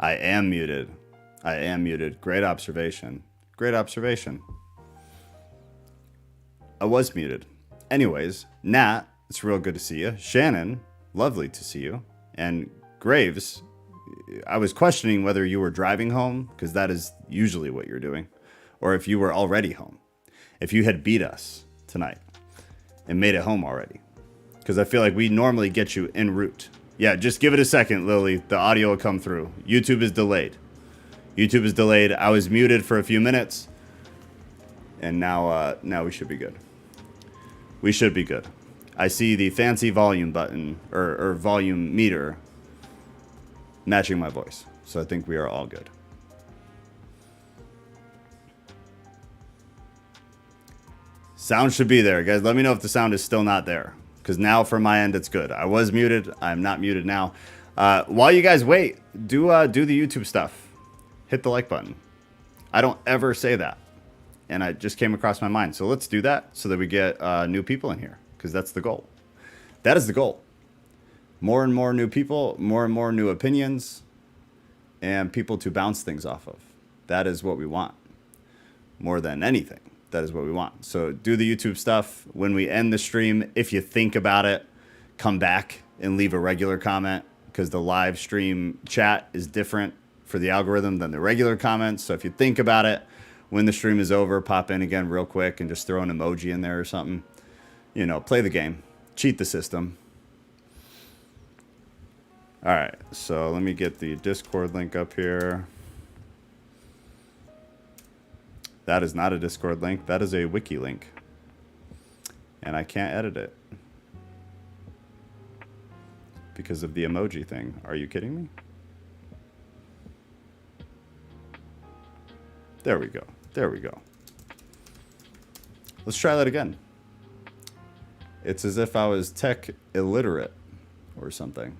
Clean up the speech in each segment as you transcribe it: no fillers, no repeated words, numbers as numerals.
I am muted. I am muted. Great observation. Great observation. I was muted. Anyways, Nat, it's real good to see you. Shannon, lovely to see you. And Graves, I was questioning whether you were driving home, because that is usually what you're doing, or if you were already home. If you had beat us tonight and made it home already. Because I feel like we normally get you en route. Yeah, just give it a second, Lily. The audio will come through. YouTube is delayed. YouTube is delayed. I was muted for a few minutes. And now we should be good. We should be good. I see the fancy volume button, or volume meter, matching my voice. So I think we are all good. Sound should be there, guys. Let me know if the sound is still not there. Because now from my end, it's good. I was muted. I'm not muted now. While you guys wait, do the YouTube stuff. Hit the like button. I don't ever say that. And it just came across my mind. So let's do that so that we get new people in here. Because that's the goal. That is the goal. More and more new people, more and more new opinions, and people to bounce things off of. That is what we want. More than anything, that is what we want. So do the YouTube stuff. When we end the stream, if you think about it, come back and leave a regular comment, because the live stream chat is different for the algorithm than the regular comments. So if you think about it, when the stream is over, pop in again real quick and just throw an emoji in there or something. You know, play the game. Cheat the system. All right, so let me get the Discord link up here. That is not a Discord link. That is a wiki link. And I can't edit it because of the emoji thing. Are you kidding me? There we go. There we go. Let's try that again. It's as if I was tech illiterate or something.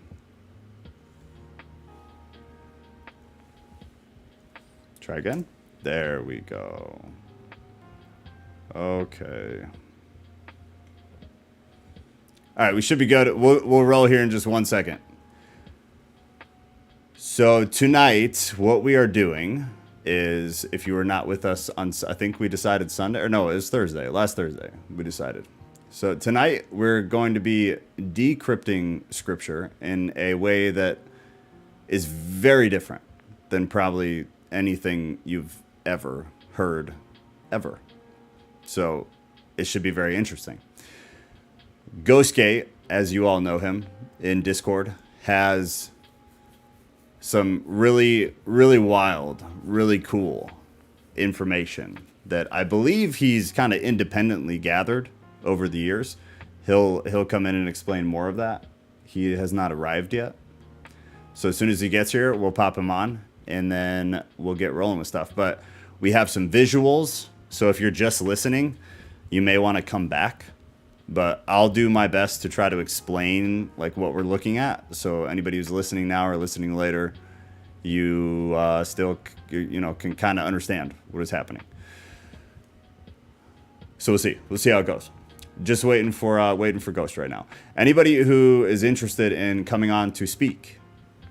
Try again. There we go. Okay. All right, we should be good. We'll roll here in just 1 second. So tonight, what we are doing is, if you were not with us on, I think we decided Sunday, or no, it was Thursday, last Thursday, we decided. So tonight, we're going to be decrypting scripture in a way that is very different than probably anything you've ever heard, ever. So it should be very interesting. Ghostgate, as you all know him in Discord, has some really, really wild, really cool information that I believe he's kind of independently gathered over the years. He'll come in and explain more of that. He has not arrived yet. So as soon as he gets here, we'll pop him on and then we'll get rolling with stuff. But we have some visuals. So if you're just listening, you may want to come back. But I'll do my best to try to explain like what we're looking at. So anybody who's listening now or listening later, you still can kind of understand what is happening. So we'll see. We'll see how it goes. Just waiting for Ghost right now. Anybody who is interested in coming on to speak,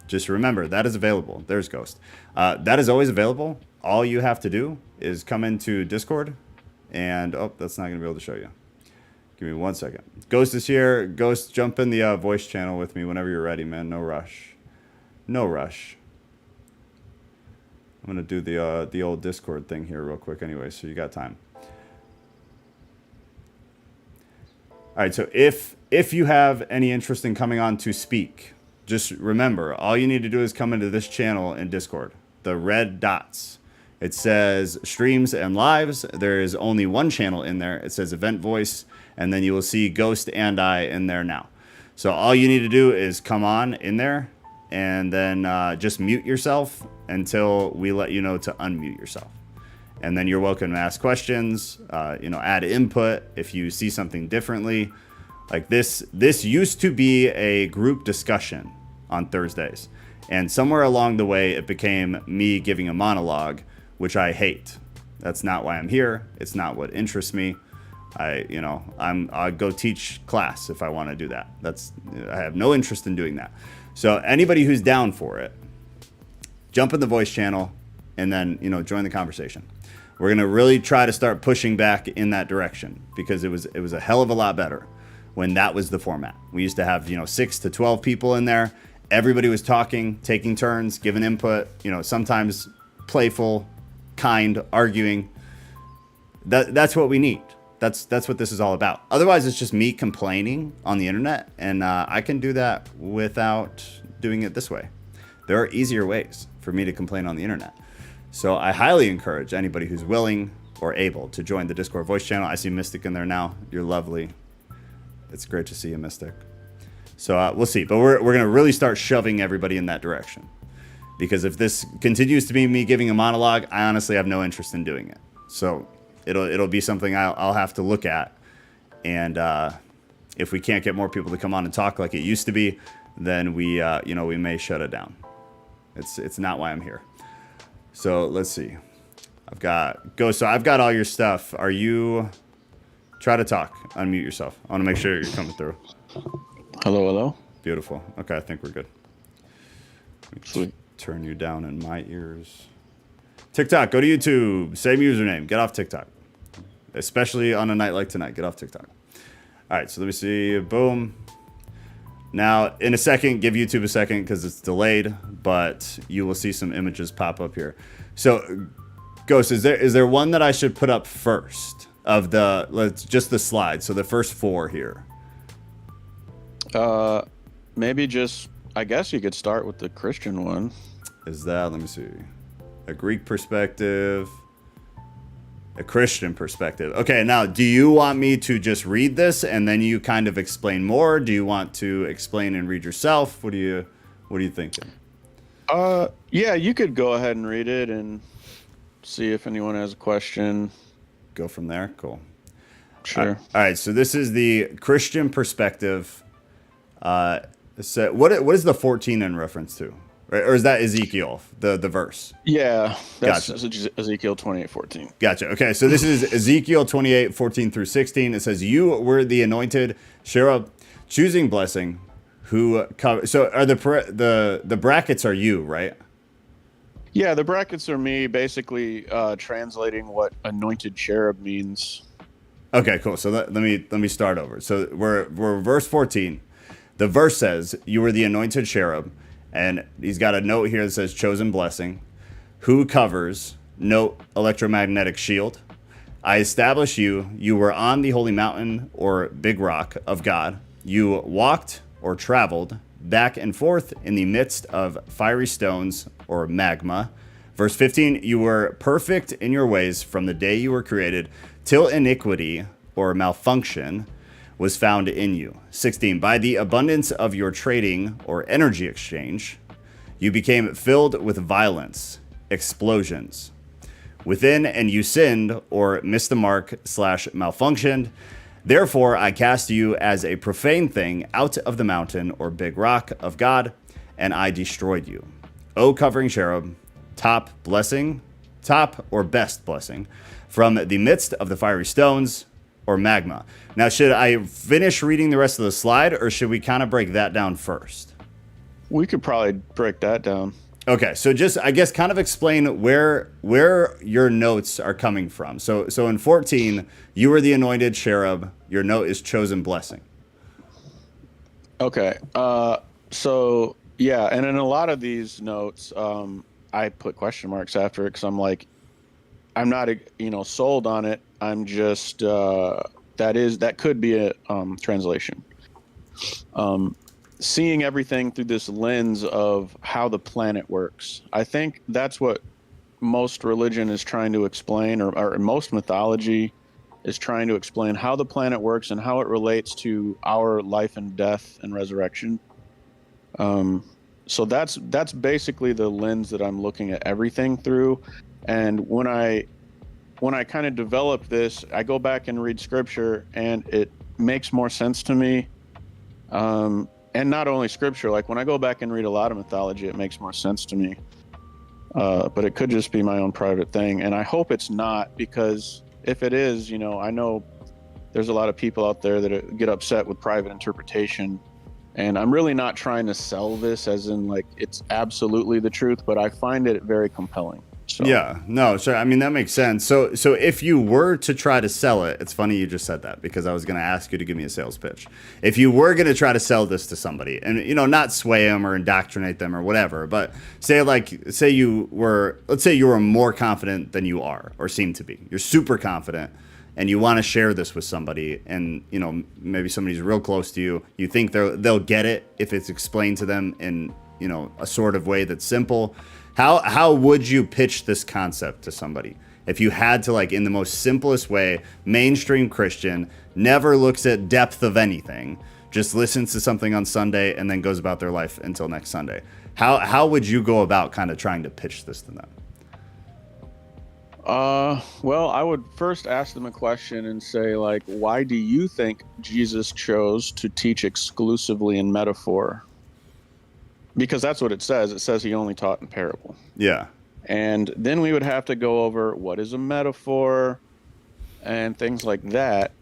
just remember that is available. There's Ghost. That is always available. All you have to do is come into Discord, and that's not gonna be able to show you. Give me 1 second. Ghost is here. Ghost, jump in the voice channel with me whenever you're ready, man. No rush. No rush. I'm gonna do the old Discord thing here real quick anyway, so you got time. All right, so if you have any interest in coming on to speak, just remember, all you need to do is come into this channel in Discord. The red dots. It says streams and lives. There is only one channel in there. It says event voice, and then you will see Ghost and I in there now. So all you need to do is come on in there, and then just mute yourself until we let you know to unmute yourself. And then you're welcome to ask questions, add input if you see something differently. Like this used to be a group discussion on Thursdays. And somewhere along the way, it became me giving a monologue, which I hate. That's not why I'm here. It's not what interests me. I'll go teach class if I want to do that. I have no interest in doing that. So anybody who's down for it, jump in the voice channel and then, you know, join the conversation. We're going to really try to start pushing back in that direction because it was a hell of a lot better when that was the format. We used to have, you know, 6 to 12 people in there. Everybody was talking, taking turns, giving input, you know, sometimes playful, kind, arguing. That's what we need. That's what this is all about. Otherwise, it's just me complaining on the internet, and I can do that without doing it this way. There are easier ways for me to complain on the internet. So I highly encourage anybody who's willing or able to join the Discord voice channel. I see Mystic in there now. You're lovely. It's great to see you, Mystic. So we'll see. But we're going to really start shoving everybody in that direction. Because if this continues to be me giving a monologue, I honestly have no interest in doing it. So it'll be something I'll have to look at. And if we can't get more people to come on and talk like it used to be, then we may shut it down. It's not why I'm here. So let's see. I've got all your stuff. Are you... Try to talk. Unmute yourself. I want to make sure you're coming through. Hello, hello. Beautiful. Okay, I think we're good. Sweet. Turn you down in my ears. TikTok, go to YouTube. Same username. Get off TikTok. Especially on a night like tonight. Get off TikTok. All right, so let me see. Boom. Now, in a second, give YouTube a second because it's delayed, but you will see some images pop up here. So, Ghost, is there one that I should put up first of just the slide? So the first 4 here. Maybe just, I guess you could start with the Christian one. Is that, let me see, a Greek perspective, a Christian perspective. Okay, now, do you want me to just read this and then you kind of explain more? Do you want to explain and read yourself? What are you thinking? Yeah, you could go ahead and read it and see if anyone has a question. Go from there? Cool. Sure. All right, so this is the Christian perspective. So what is the 14 in reference to? Or is that Ezekiel, the verse? Yeah, that's Gotcha. Ezekiel 28:14. Gotcha. Okay, so this is Ezekiel 28:14 through 16. It says, "You were the anointed cherub, choosing blessing, who cover." So are the brackets are you, right? Yeah, the brackets are me basically translating what anointed cherub means. Okay, cool. So let me start over. So we're verse 14. The verse says, "You were the anointed cherub." And he's got a note here that says chosen blessing. Who covers, note, electromagnetic shield. I establish you. You were on the holy mountain or big rock of God. You walked or traveled back and forth in the midst of fiery stones or magma. Verse 15, you were perfect in your ways from the day you were created till iniquity or malfunction was found in you. 16, by the abundance of your trading or energy exchange, you became filled with violence, explosions. Within, and you sinned or missed the mark / malfunctioned. Therefore, I cast you as a profane thing out of the mountain or big rock of God, and I destroyed you. O covering cherub, top or best blessing, from the midst of the fiery stones or magma. Now, should I finish reading the rest of the slide, or should we kind of break that down first? We could probably break that down. Okay, so just, I guess, kind of explain where your notes are coming from. So in 14, you were the anointed cherub. Your note is chosen blessing. Okay. So, yeah, and in a lot of these notes, I put question marks after it because I'm like, I'm not, sold on it. I'm just, that could be a translation. Seeing everything through this lens of how the planet works. I think that's what most religion is trying to explain, or most mythology is trying to explain how the planet works and how it relates to our life and death and resurrection. So that's basically the lens that I'm looking at everything through. And when I kind of developed this, I go back and read scripture and it makes more sense to me. And not only scripture, like when I go back and read a lot of mythology, it makes more sense to me. But it could just be my own private thing. And I hope it's not, because if it is, I know there's a lot of people out there that get upset with private interpretation. And I'm really not trying to sell this as in like it's absolutely the truth, but I find it very compelling. So Yeah, no, sure. I mean, that makes sense. So if you were to try to sell it, it's funny you just said that because I was going to ask you to give me a sales pitch. If you were going to try to sell this to somebody and, you know, not sway them or indoctrinate them or whatever, but let's say you were more confident than you are or seem to be. You're super confident and you want to share this with somebody and, you know, maybe somebody's real close to you. You think they'll get it if it's explained to them in, you know, a sort of way that's simple. How would you pitch this concept to somebody? If you had to, like, in the most simplest way, mainstream Christian, never looks at depth of anything, just listens to something on Sunday and then goes about their life until next Sunday. How would you go about kind of trying to pitch this to them? Well, I would first ask them a question and say, like, why do you think Jesus chose to teach exclusively in metaphor? Because that's what it says. It says he only taught in parable. Yeah. And then we would have to go over what is a metaphor and things like that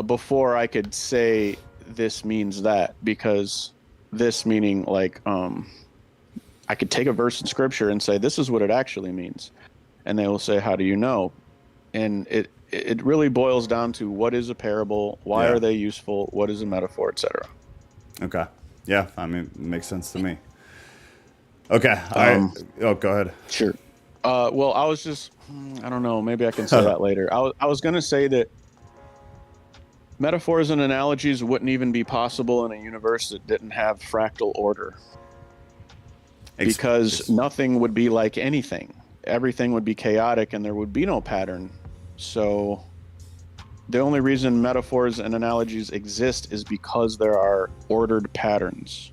before I could say this means that. Because this meaning, like, I could take a verse in scripture and say, this is what it actually means. And they will say, how do you know? And it really boils down to what is a parable, why are they useful, what is a metaphor, etc. Okay. Yeah, I mean, it makes sense to me. Okay. All right. Oh, go ahead. Sure. Well, I was just, I don't know, maybe I can say that later. I was going to say that metaphors and analogies wouldn't even be possible in a universe that didn't have fractal order. Because nothing would be like anything. Everything would be chaotic and there would be no pattern. So the only reason metaphors and analogies exist is because there are ordered patterns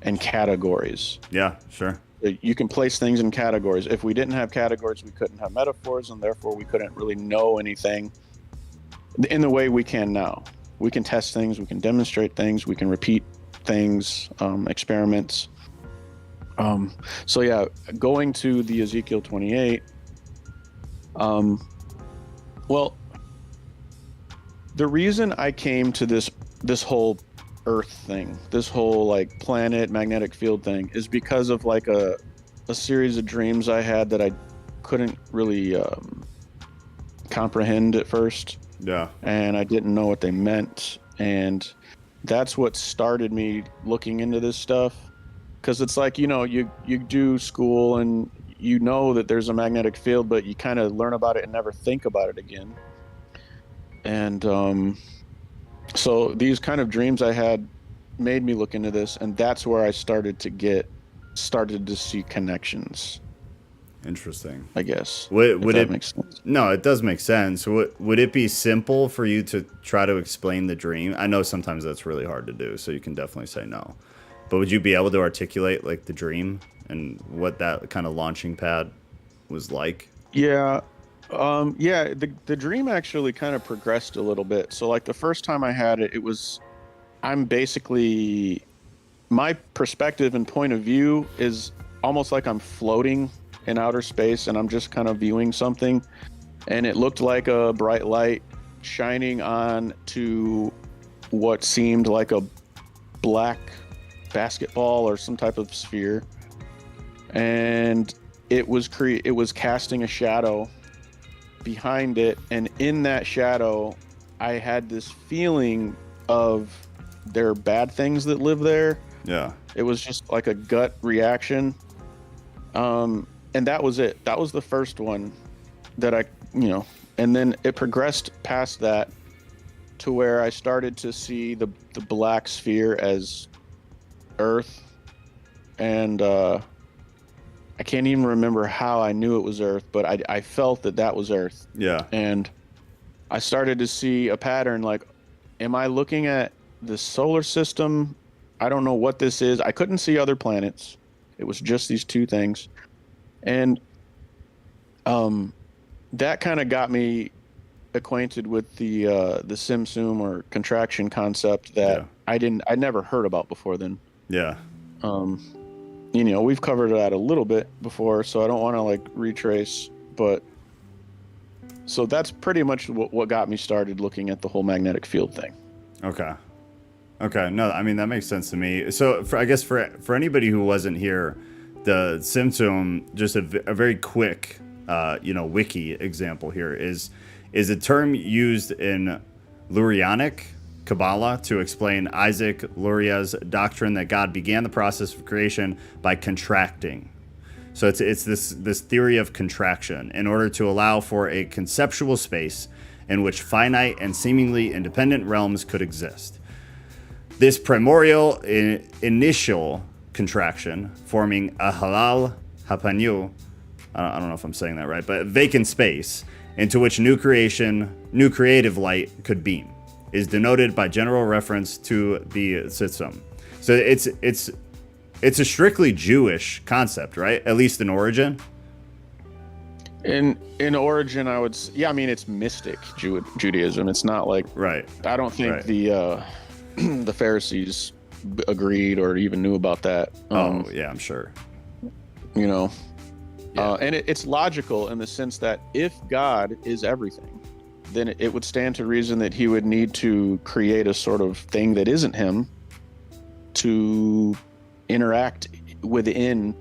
and categories. Yeah, sure. You can place things in categories. If we didn't have categories, we couldn't have metaphors, and therefore we couldn't really know anything in the way we can now. We can test things, we can demonstrate things, we can repeat things, experiments. So yeah, going to the Ezekiel 28, well, the reason I came to this whole Earth thing, this whole like planet magnetic field thing, is because of like a series of dreams I had that I couldn't really comprehend at first. Yeah. And I didn't know what they meant, and that's what started me looking into this stuff. Because it's like, you know, you do school and you know that there's a magnetic field, but you kind of learn about it and never think about it again. And so these kind of dreams I had made me look into this, and that's where I started to see connections. Interesting. I guess. Would it make sense? No, it does make sense. Would it be simple for you to try to explain the dream? I know sometimes that's really hard to do, so you can definitely say no. But would you be able to articulate like the dream and what that kind of launching pad was like? Yeah. The dream actually kind of progressed a little bit. So like the first time I had it, my perspective and point of view is almost like I'm floating in outer space and I'm just kind of viewing something. And it looked like a bright light shining on to what seemed like a black basketball or some type of sphere. And it was casting a shadow behind it, and in that shadow I had this feeling of there are bad things that live there. Yeah. It was just like a gut reaction. And that was it. That was the first one that and then it progressed past that to where I started to see the black sphere as Earth, and I can't even remember how I knew it was Earth, but I felt that was Earth. Yeah. And I started to see a pattern, like, am I looking at the solar system? I don't know what this is. I couldn't see other planets. It was just these two things. And that kind of got me acquainted with the Simsum or contraction concept that I'd never heard about before then. Yeah. We've covered that a little bit before, so I don't want to like retrace, but so that's pretty much what got me started looking at the whole magnetic field thing. Okay. Okay, no, I mean that makes sense to me. So, I guess for anybody who wasn't here, the symptom, just a very quick, wiki example here is a term used in Lurianic Kabbalah to explain Isaac Luria's doctrine that God began the process of creation by contracting. So it's this theory of contraction in order to allow for a conceptual space in which finite and seemingly independent realms could exist. This primordial initial contraction, forming a halal hapanyu, I don't know if I'm saying that right, but vacant space into which new creative light could beam, is denoted by general reference to the Sitzum. So it's a strictly Jewish concept, right? At least in origin. In origin, I would, yeah, I mean, it's mystic Judaism. It's not like, right. I don't think the the Pharisees agreed or even knew about that. Yeah, I'm sure. You know, yeah. And it's logical in the sense that if God is everything, then it would stand to reason that he would need to create a sort of thing that isn't him to interact within.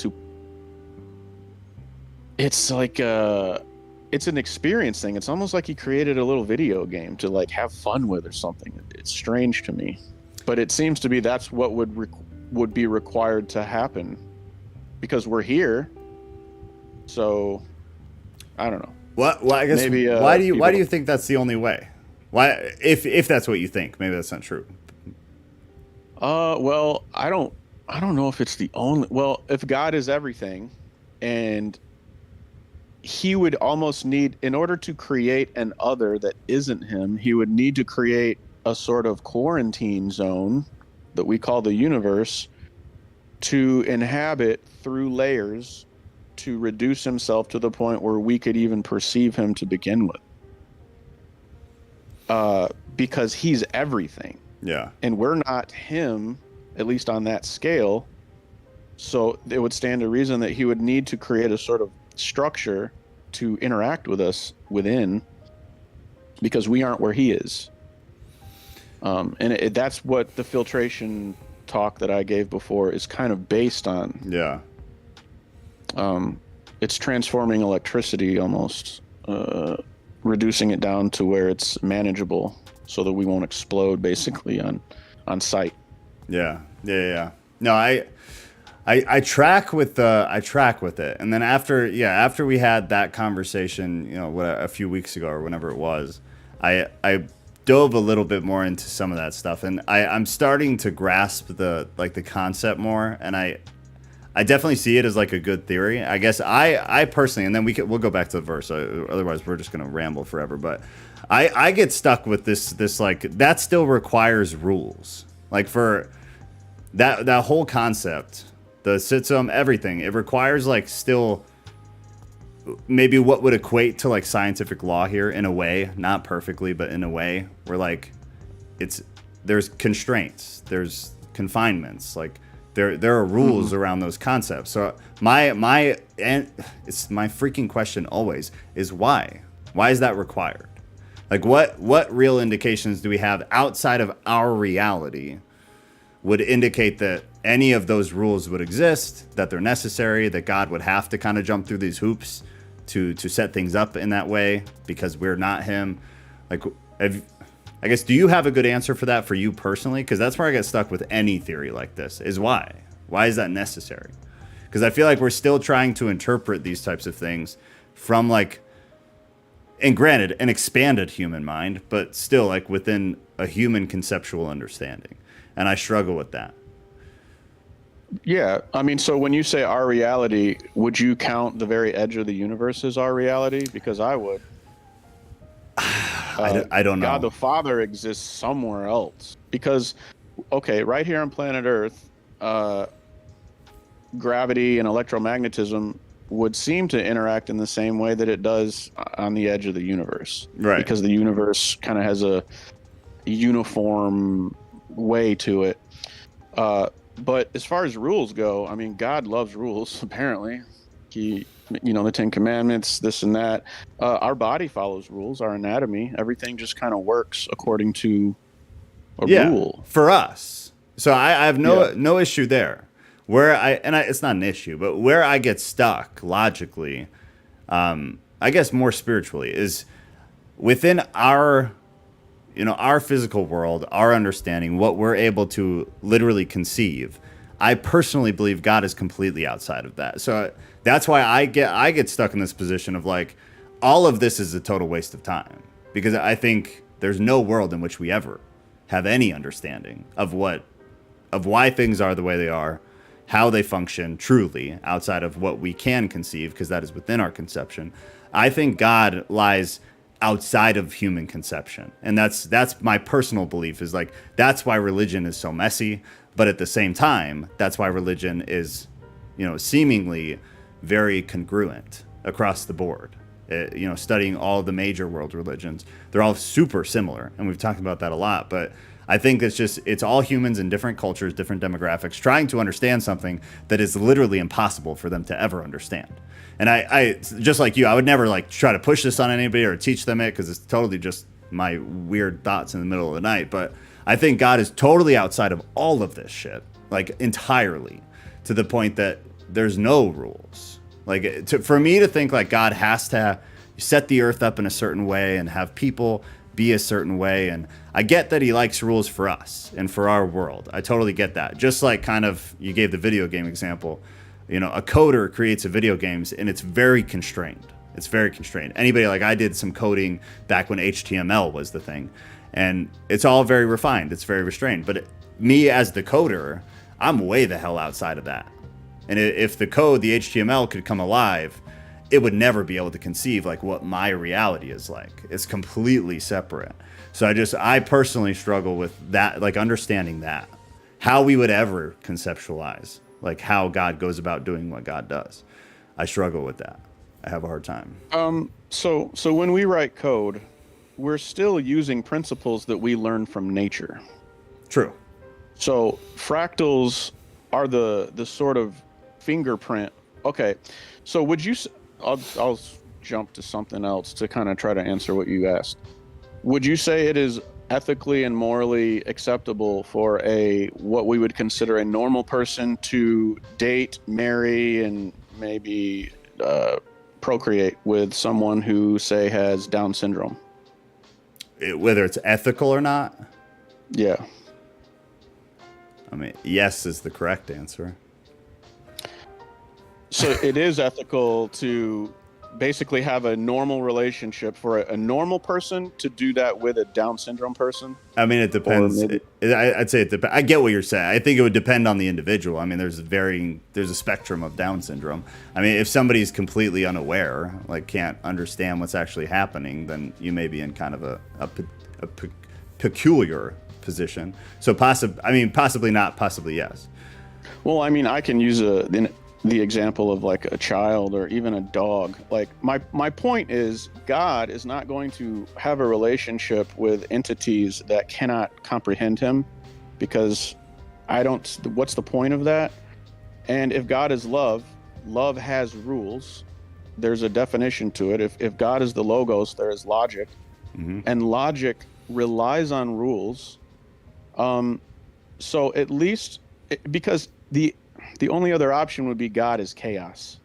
It's like it's an experience thing. It's almost like he created a little video game to like have fun with or something. It's strange to me, but it seems to be that's what would be required to happen because we're here. So I don't know. Well, I guess maybe, why do you think that's the only way? Why, if that's what you think, maybe that's not true. Well, I don't know if it's the only. Well, if God is everything, and he would almost need, in order to create an other that isn't him, he would need to create a sort of quarantine zone that we call the universe to inhabit through layers to reduce himself to the point where we could even perceive him to begin with. Because he's everything. Yeah. And we're not him, at least on that scale. So it would stand to reason that he would need to create a sort of structure to interact with us within, because we aren't where he is. And that's what the filtration talk that I gave before is kind of based on. Yeah. It's transforming electricity almost, reducing it down to where it's manageable so that we won't explode basically on sight. Yeah. No, I track with it. And then after we had that conversation, a few weeks ago or whenever it was, I dove a little bit more into some of that stuff, and I'm starting to grasp the concept more, and I definitely see it as like a good theory. I guess I personally, and then we'll go back to the verse. Otherwise, we're just gonna ramble forever. But I get stuck with this like that still requires rules. Like for that whole concept, the Sitzum, everything, it requires like still maybe what would equate to like scientific law here in a way, not perfectly, but in a way where like there's constraints, there's confinements, like. There are rules around those concepts. So it's my freaking question always is why? Why is that required? Like what real indications do we have outside of our reality would indicate that any of those rules would exist, that they're necessary, that God would have to kind of jump through these hoops to set things up in that way because we're not him? Like I guess, do you have a good answer for that for you personally? Because that's where I get stuck with any theory like this, is why? Why is that necessary? Because I feel like we're still trying to interpret these types of things from like, and granted, an expanded human mind, but still like within a human conceptual understanding. And I struggle with that. Yeah. I mean, so when you say our reality, would you count the very edge of the universe as our reality? Because I would. I don't know. God the Father exists somewhere else because, okay, right here on planet Earth, gravity and electromagnetism would seem to interact in the same way that it does on the edge of the universe. Right. Because the universe kind of has a uniform way to it. But as far as rules go, I mean, God loves rules, apparently. The 10 Commandments, this and that. Our body follows rules, our anatomy. Everything just kind of works according to a Yeah, rule. for us. So I have Yeah. no issue there. It's not an issue, but where I get stuck logically, I guess more spiritually, is within our physical world, our understanding, what we're able to literally conceive. I personally believe God is completely outside of that. So that's why I get stuck in this position of like, all of this is a total waste of time, because I think there's no world in which we ever have any understanding of why things are the way they are, how they function truly outside of what we can conceive, because that is within our conception. I think God lies outside of human conception, and that's my personal belief, is like, that's why religion is so messy, but at the same time, that's why religion is, seemingly very congruent across the board. Studying all the major world religions, they're all super similar, and we've talked about that a lot. But I think it's all humans in different cultures, different demographics, trying to understand something that is literally impossible for them to ever understand. And I just like you, I would never like try to push this on anybody or teach them it, because it's totally just my weird thoughts in the middle of the night. But I think God is totally outside of all of this shit, like entirely, to the point that there's no rules. Like, for me to think like God has to set the earth up in a certain way and have people be a certain way, and I get that he likes rules for us and for our world. I totally get that. Just like kind of you gave the video game example, a coder creates a video games and it's very constrained. It's very constrained. Anybody, like I did some coding back when HTML was the thing, and it's all very refined. It's very restrained. But me as the coder, I'm way the hell outside of that. And if the code, the HTML, could come alive, it would never be able to conceive like what my reality is like. It's completely separate. So I personally struggle with that, like understanding that, how we would ever conceptualize like how God goes about doing what God does. I struggle with that. I have a hard time. So when we write code, we're still using principles that we learn from nature. True. So fractals are the sort of fingerprint. Okay. So would you, I'll jump to something else to kind of try to answer what you asked. Would you say it is ethically and morally acceptable for what we would consider a normal person to date, marry, and maybe procreate with someone who, say, has Down syndrome? Whether it's ethical or not? Yeah. I mean, yes is the correct answer. So it is ethical to basically have a normal relationship for a normal person to do that with a Down syndrome person? I mean, it depends. I'd say it depends. I get what you're saying. I think it would depend on the individual. I mean, there's a spectrum of Down syndrome. I mean, if somebody's completely unaware, like can't understand what's actually happening, then you may be in kind of a peculiar position. So possibly not, possibly yes. Well, I mean, I can use the example of like a child or even a dog. Like my point is, God is not going to have a relationship with entities that cannot comprehend him, because what's the point of that? And if God is love has rules. There's a definition to it. If God is the logos, there is logic. Mm-hmm. And logic relies on rules. So at least, because the only other option would be God is chaos.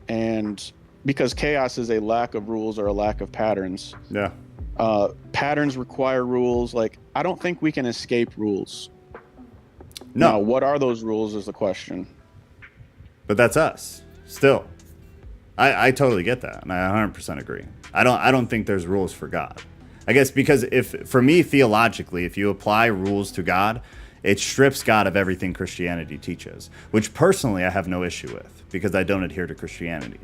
And because chaos is a lack of rules or a lack of patterns. Yeah. Patterns require rules. Like, I don't think we can escape rules. No. Now, what are those rules is the question. But that's us. Still. I totally get that. And I 100% agree. I don't think there's rules for God. I guess because for me, theologically, if you apply rules to God, it strips God of everything Christianity teaches, which personally I have no issue with, because I don't adhere to Christianity.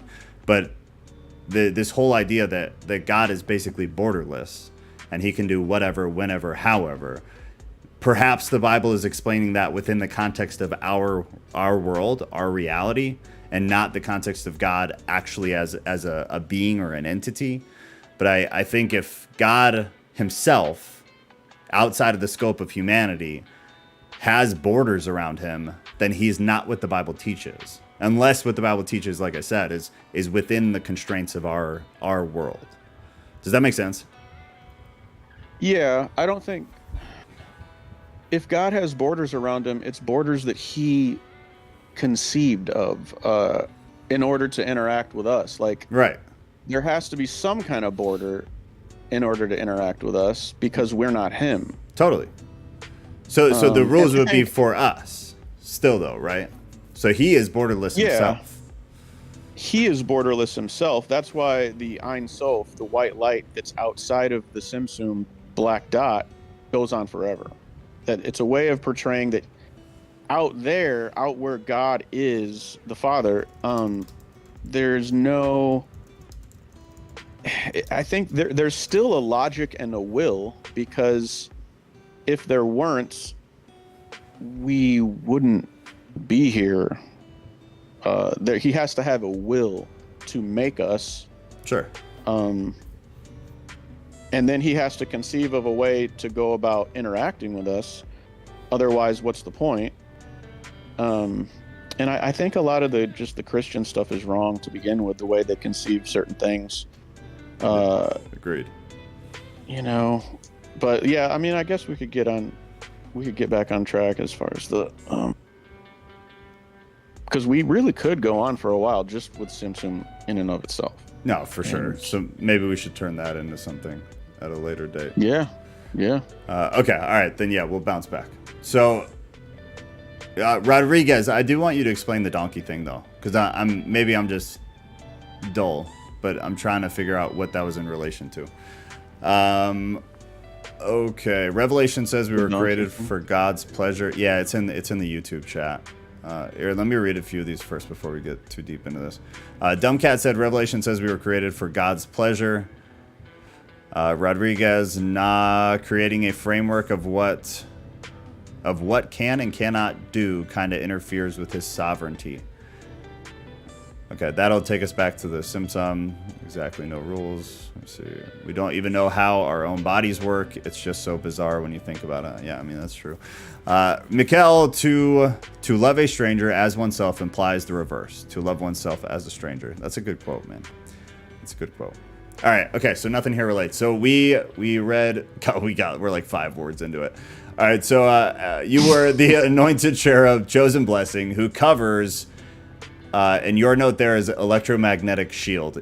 But this whole idea that God is basically borderless and he can do whatever, whenever, however, perhaps the Bible is explaining that within the context of our world, our reality, and not the context of God actually as a being or an entity. But I think if God himself, outside of the scope of humanity, has borders around him, then he's not what the Bible teaches. Unless what the Bible teaches, like I said, is within the constraints of our world. Does that make sense? Yeah, I don't think if God has borders around him, it's borders that he conceived of in order to interact with us. Like, Right. there has to be some kind of border in order to interact with us because we're not him. Totally. So the rules would be and for us still, though, right? So he is borderless himself. he is borderless himself. That's why the Ein Sof, the white light that's outside of the Simsum black dot, goes on forever. That it's a way of portraying that out there, out where God is, the Father, there's no... I think there's still a logic and a will, because if there weren't, we wouldn't be here. He has to have a will to make us. Sure. And then he has to conceive of a way to go about interacting with us. Otherwise, what's the point? And I think a lot of the Christian stuff is wrong to begin with, the way they conceive certain things. Agreed. But yeah, I mean, I guess we could get back on track as far as the because we really could go on for a while just with Simsum in and of itself. No, for sure. So maybe we should turn that into something at a later date. Yeah. Okay, all right, then yeah, we'll bounce back. So Rodriguez, I do want you to explain the donkey thing though, because I'm just dull, but I'm trying to figure out what that was in relation to. Okay, Revelation says we were created for God's pleasure. Yeah, it's in the YouTube chat. Here, let me read a few of these first before we get too deep into this. Dumbcat said Revelation says we were created for God's pleasure. Rodriguez, creating a framework of what can and cannot do kind of interferes with his sovereignty. Okay, that'll take us back to the Simsum. Exactly, no rules. Let's see. We don't even know how our own bodies work. It's just so bizarre when you think about it. Yeah, I mean, that's true. Mikkel, to love a stranger as oneself implies the reverse. To love oneself as a stranger. That's a good quote, man. That's a good quote. All right, okay, so nothing here relates. So we read, we're like 5 words into it. All right, so you were the anointed cherub, chosen blessing, who covers... and your note there is electromagnetic shield, ?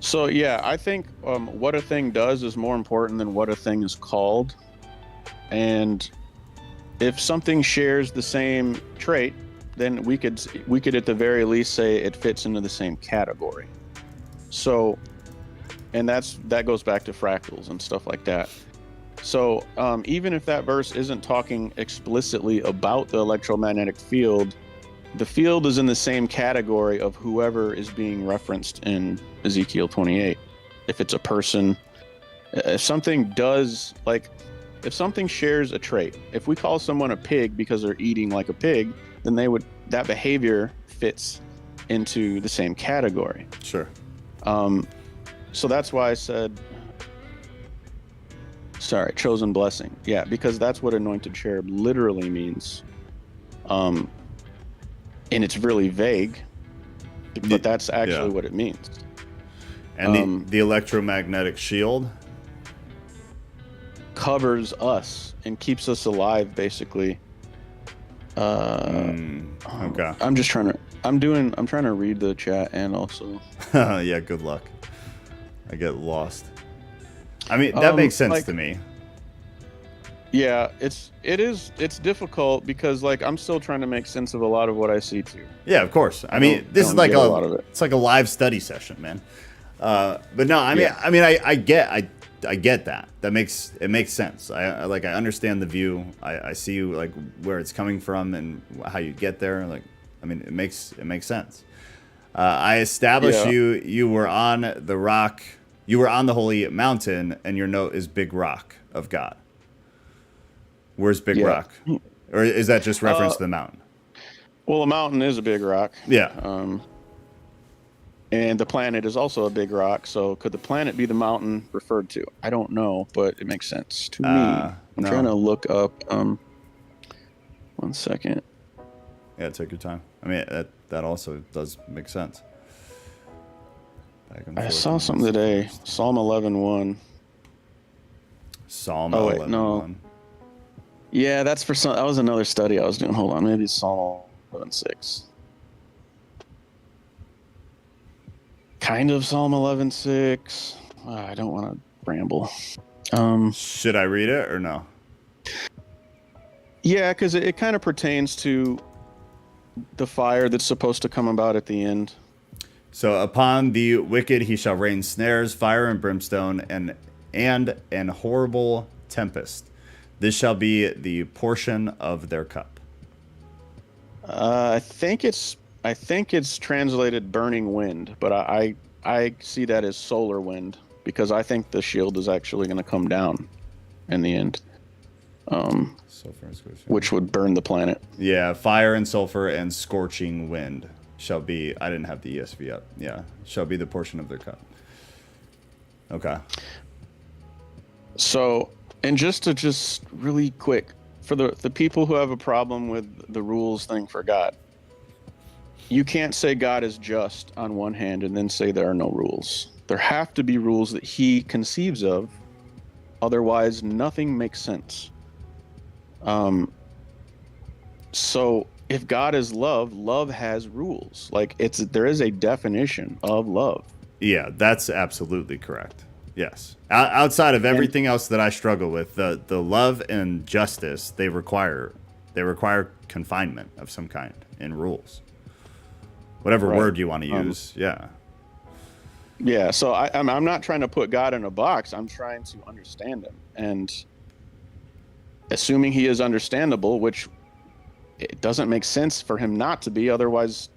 So yeah, I think what a thing does is more important than what a thing is called. And if something shares the same trait, then we could at the very least say it fits into the same category. So, and that goes back to fractals and stuff like that. So even if that verse isn't talking explicitly about the electromagnetic field, the field is in the same category of whoever is being referenced in Ezekiel 28. If it's a person, if something shares a trait, if we call someone a pig because they're eating like a pig, then that behavior fits into the same category. Sure. So that's why I said, chosen blessing. Yeah, because that's what anointed cherub literally means. And it's really vague, but that's actually what it means. And the electromagnetic shield covers us and keeps us alive, basically. Okay. I'm trying to read the chat and also. Yeah, good luck. I get lost. I mean, that makes sense to me. Yeah, it's difficult because I'm still trying to make sense of a lot of what I see too. Yeah, of course. I mean, this is like it's like a live study session, man. But no, I mean, I get that. It makes sense. I understand the view. I see where it's coming from and how you get there. I mean, it makes sense. I established you were on the rock. You were on the holy mountain, and your note is big rock of God. Where's Big Rock? Or is that just reference to the mountain? Well, a mountain is a big rock. Yeah. And the planet is also a big rock. So could the planet be the mountain referred to? I don't know, but it makes sense to me. I'm trying to look up. 1 second. Yeah, take your time. I mean, that also does make sense. I saw something today. Psalm 11:1. Psalm 11:1. Yeah, that's for some. That was another study I was doing. Hold on, maybe it's Psalm 11:6. Kind of Psalm 11:6. I don't want to ramble. Should I read it or no? Yeah, because it kind of pertains to the fire that's supposed to come about at the end. So upon the wicked he shall rain snares, fire and brimstone, and an horrible tempest. This shall be the portion of their cup. I think it's translated burning wind, but I see that as solar wind because I think the shield is actually going to come down in the end, which would burn the planet. Yeah, fire and sulfur and scorching wind shall be. I didn't have the ESV up. Yeah, shall be the portion of their cup. Okay. So, and just really quick for the people who have a problem with the rules thing for God. You can't say God is just on one hand and then say there are no rules. There have to be rules that he conceives of. Otherwise, nothing makes sense. So if God is love, love has rules. Like there is a definition of love. Yeah, that's absolutely correct. Yes. Outside of everything else that I struggle with, the love and justice, they require confinement of some kind in rules. Whatever word you want to use. Yeah. Yeah. So I'm not trying to put God in a box. I'm trying to understand him. And assuming he is understandable, which it doesn't make sense for him not to be. Otherwise,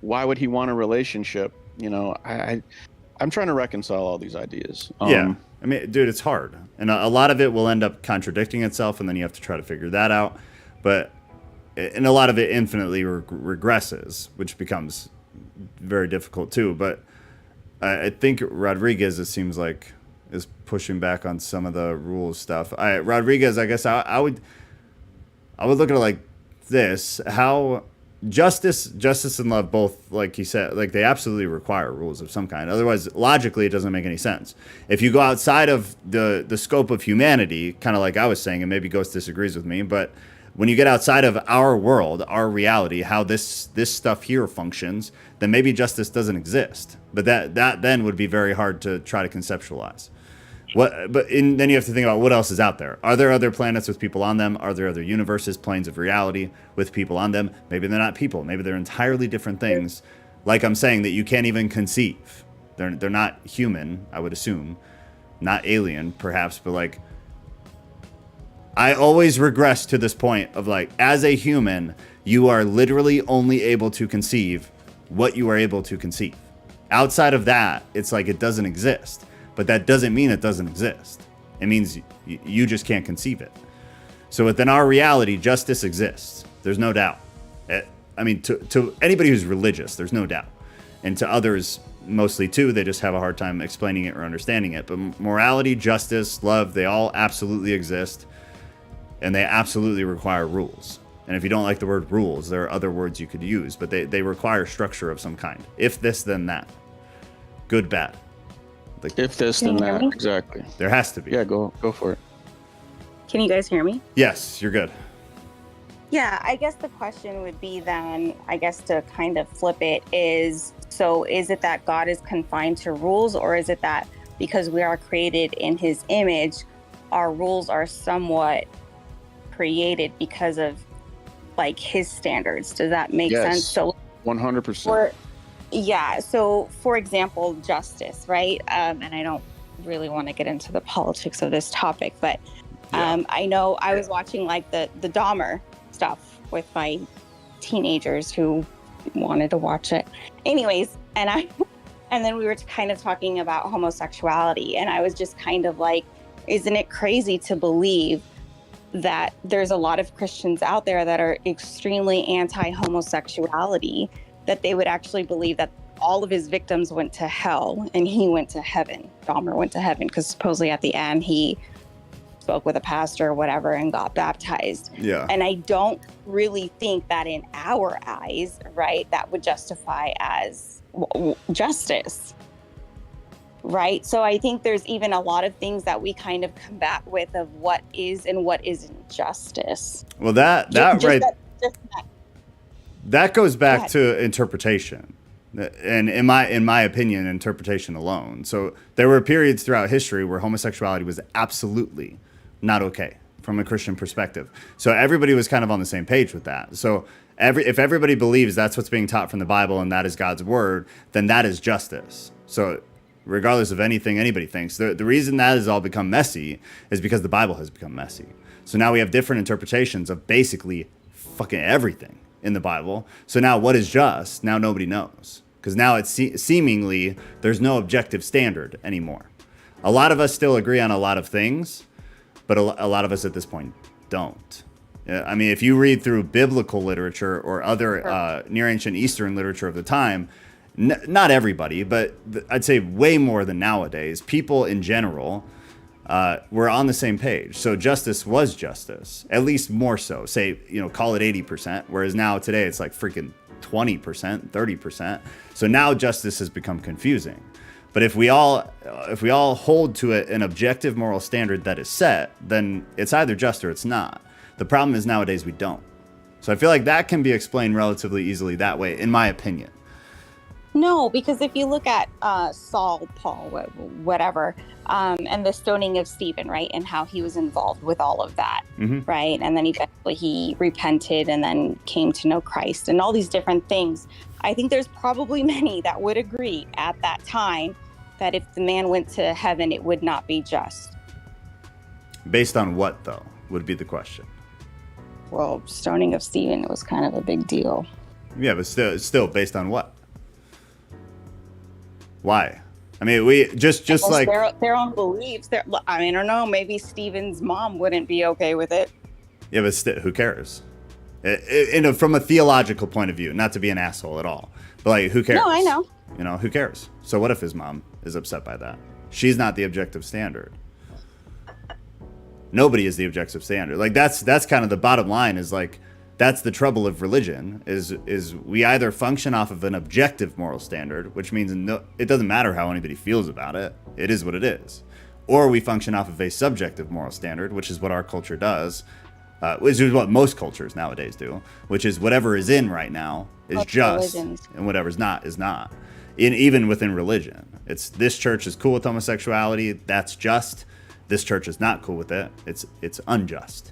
why would he want a relationship? You know, I'm trying to reconcile all these ideas. Yeah. I mean, dude, it's hard. And a lot of it will end up contradicting itself, and then you have to try to figure that out. And a lot of it infinitely regresses, which becomes very difficult too. But I think Rodriguez, it seems like, is pushing back on some of the rules stuff. Rodriguez, I guess I would look at it like this: how justice and love both, like he said, like they absolutely require rules of some kind. Otherwise, logically, it doesn't make any sense. If you go outside of the scope of humanity, kind of like I was saying, and maybe Ghost disagrees with me, but when you get outside of our world, our reality, how this stuff here functions, then maybe justice doesn't exist. But that then would be very hard to try to conceptualize. Then you have to think about what else is out there. Are there other planets with people on them? Are there other universes, planes of reality with people on them? Maybe they're not people. Maybe they're entirely different things. Like I'm saying, that you can't even conceive. They're not human, I would assume. Not alien, perhaps, but like, I always regress to this point of like, as a human, you are literally only able to conceive what you are able to conceive. Outside of that, it's like it doesn't exist. But that doesn't mean it doesn't exist. It means you just can't conceive it. So within our reality, justice exists. There's no doubt. I mean, to anybody who's religious, there's no doubt. And to others, mostly too, they just have a hard time explaining it or understanding it. But morality, justice, love, they all absolutely exist. And they absolutely require rules. And if you don't like the word rules, there are other words you could use. But they require structure of some kind. If this, then that. Good, bad. Like, if this, then that. Exactly. There has to be. Yeah, go for it. Can you guys hear me? Yes, you're good. Yeah, I guess the question would be then, I guess to kind of flip it is it that God is confined to rules, or is it that because we are created in his image, our rules are somewhat created because of like his standards? Does that make sense? So 100%. Yeah. So, for example, justice, right? And I don't really want to get into the politics of this topic, but I know I was watching like the Dahmer stuff with my teenagers who wanted to watch it. Anyways, and then we were kind of talking about homosexuality, and I was just kind of like, isn't it crazy to believe that there's a lot of Christians out there that are extremely anti-homosexuality, that they would actually believe that all of his victims went to hell and he went to heaven. Dahmer went to heaven because supposedly at the end he spoke with a pastor or whatever and got baptized. Yeah. And I don't really think that in our eyes, right, that would justify as justice. right? So I think there's even a lot of things that we kind of combat with of what is and what isn't justice. Well, that goes back to interpretation, and in my opinion, interpretation alone. So there were periods throughout history where homosexuality was absolutely not okay from a Christian perspective. So everybody was kind of on the same page with that. So if everybody believes that's what's being taught from the Bible and that is God's word, then that is justice. So regardless of anything anybody thinks, the reason that has all become messy is because the Bible has become messy. So now we have different interpretations of basically fucking everything in the Bible. So now what is just? Now nobody knows. Because now it's seemingly there's no objective standard anymore. A lot of us still agree on a lot of things, but a lot of us at this point don't. I mean, if you read through biblical literature or other Near Ancient Eastern literature of the time, not everybody, but I'd say way more than nowadays, people in general were on the same page. So justice was justice, at least more so. Say, call it 80%, whereas now today it's like freaking 20%, 30%. So now justice has become confusing. But if we all hold to an objective moral standard that is set, then it's either just or it's not. The problem is nowadays we don't. So I feel like that can be explained relatively easily that way, in my opinion. No, because if you look at Saul, Paul, whatever, and the stoning of Stephen, right, and how he was involved with all of that, right, and then eventually he repented and then came to know Christ and all these different things. I think there's probably many that would agree at that time that if the man went to heaven, it would not be just. Based on what, though, would be the question. Well, stoning of Stephen was kind of a big deal. Yeah, but still based on what? Why? I mean, we just like their own beliefs. I mean, I don't know. Maybe Stephen's mom wouldn't be okay with it. Yeah, but who cares? From a theological point of view, not to be an asshole at all, but like, who cares? No, I know. Who cares? So what if his mom is upset by that? She's not the objective standard. Nobody is the objective standard. Like that's kind of the bottom line. Is like that's the trouble of religion. Is we either function off of an objective moral standard, which means it doesn't matter how anybody feels about it. It is what it is. Or we function off of a subjective moral standard, which is what our culture does. Which is what most cultures nowadays do, which is whatever is in right now is just, and whatever's not is not. Even within religion, it's this church is cool with homosexuality, that's just. This church is not cool with it. It's unjust.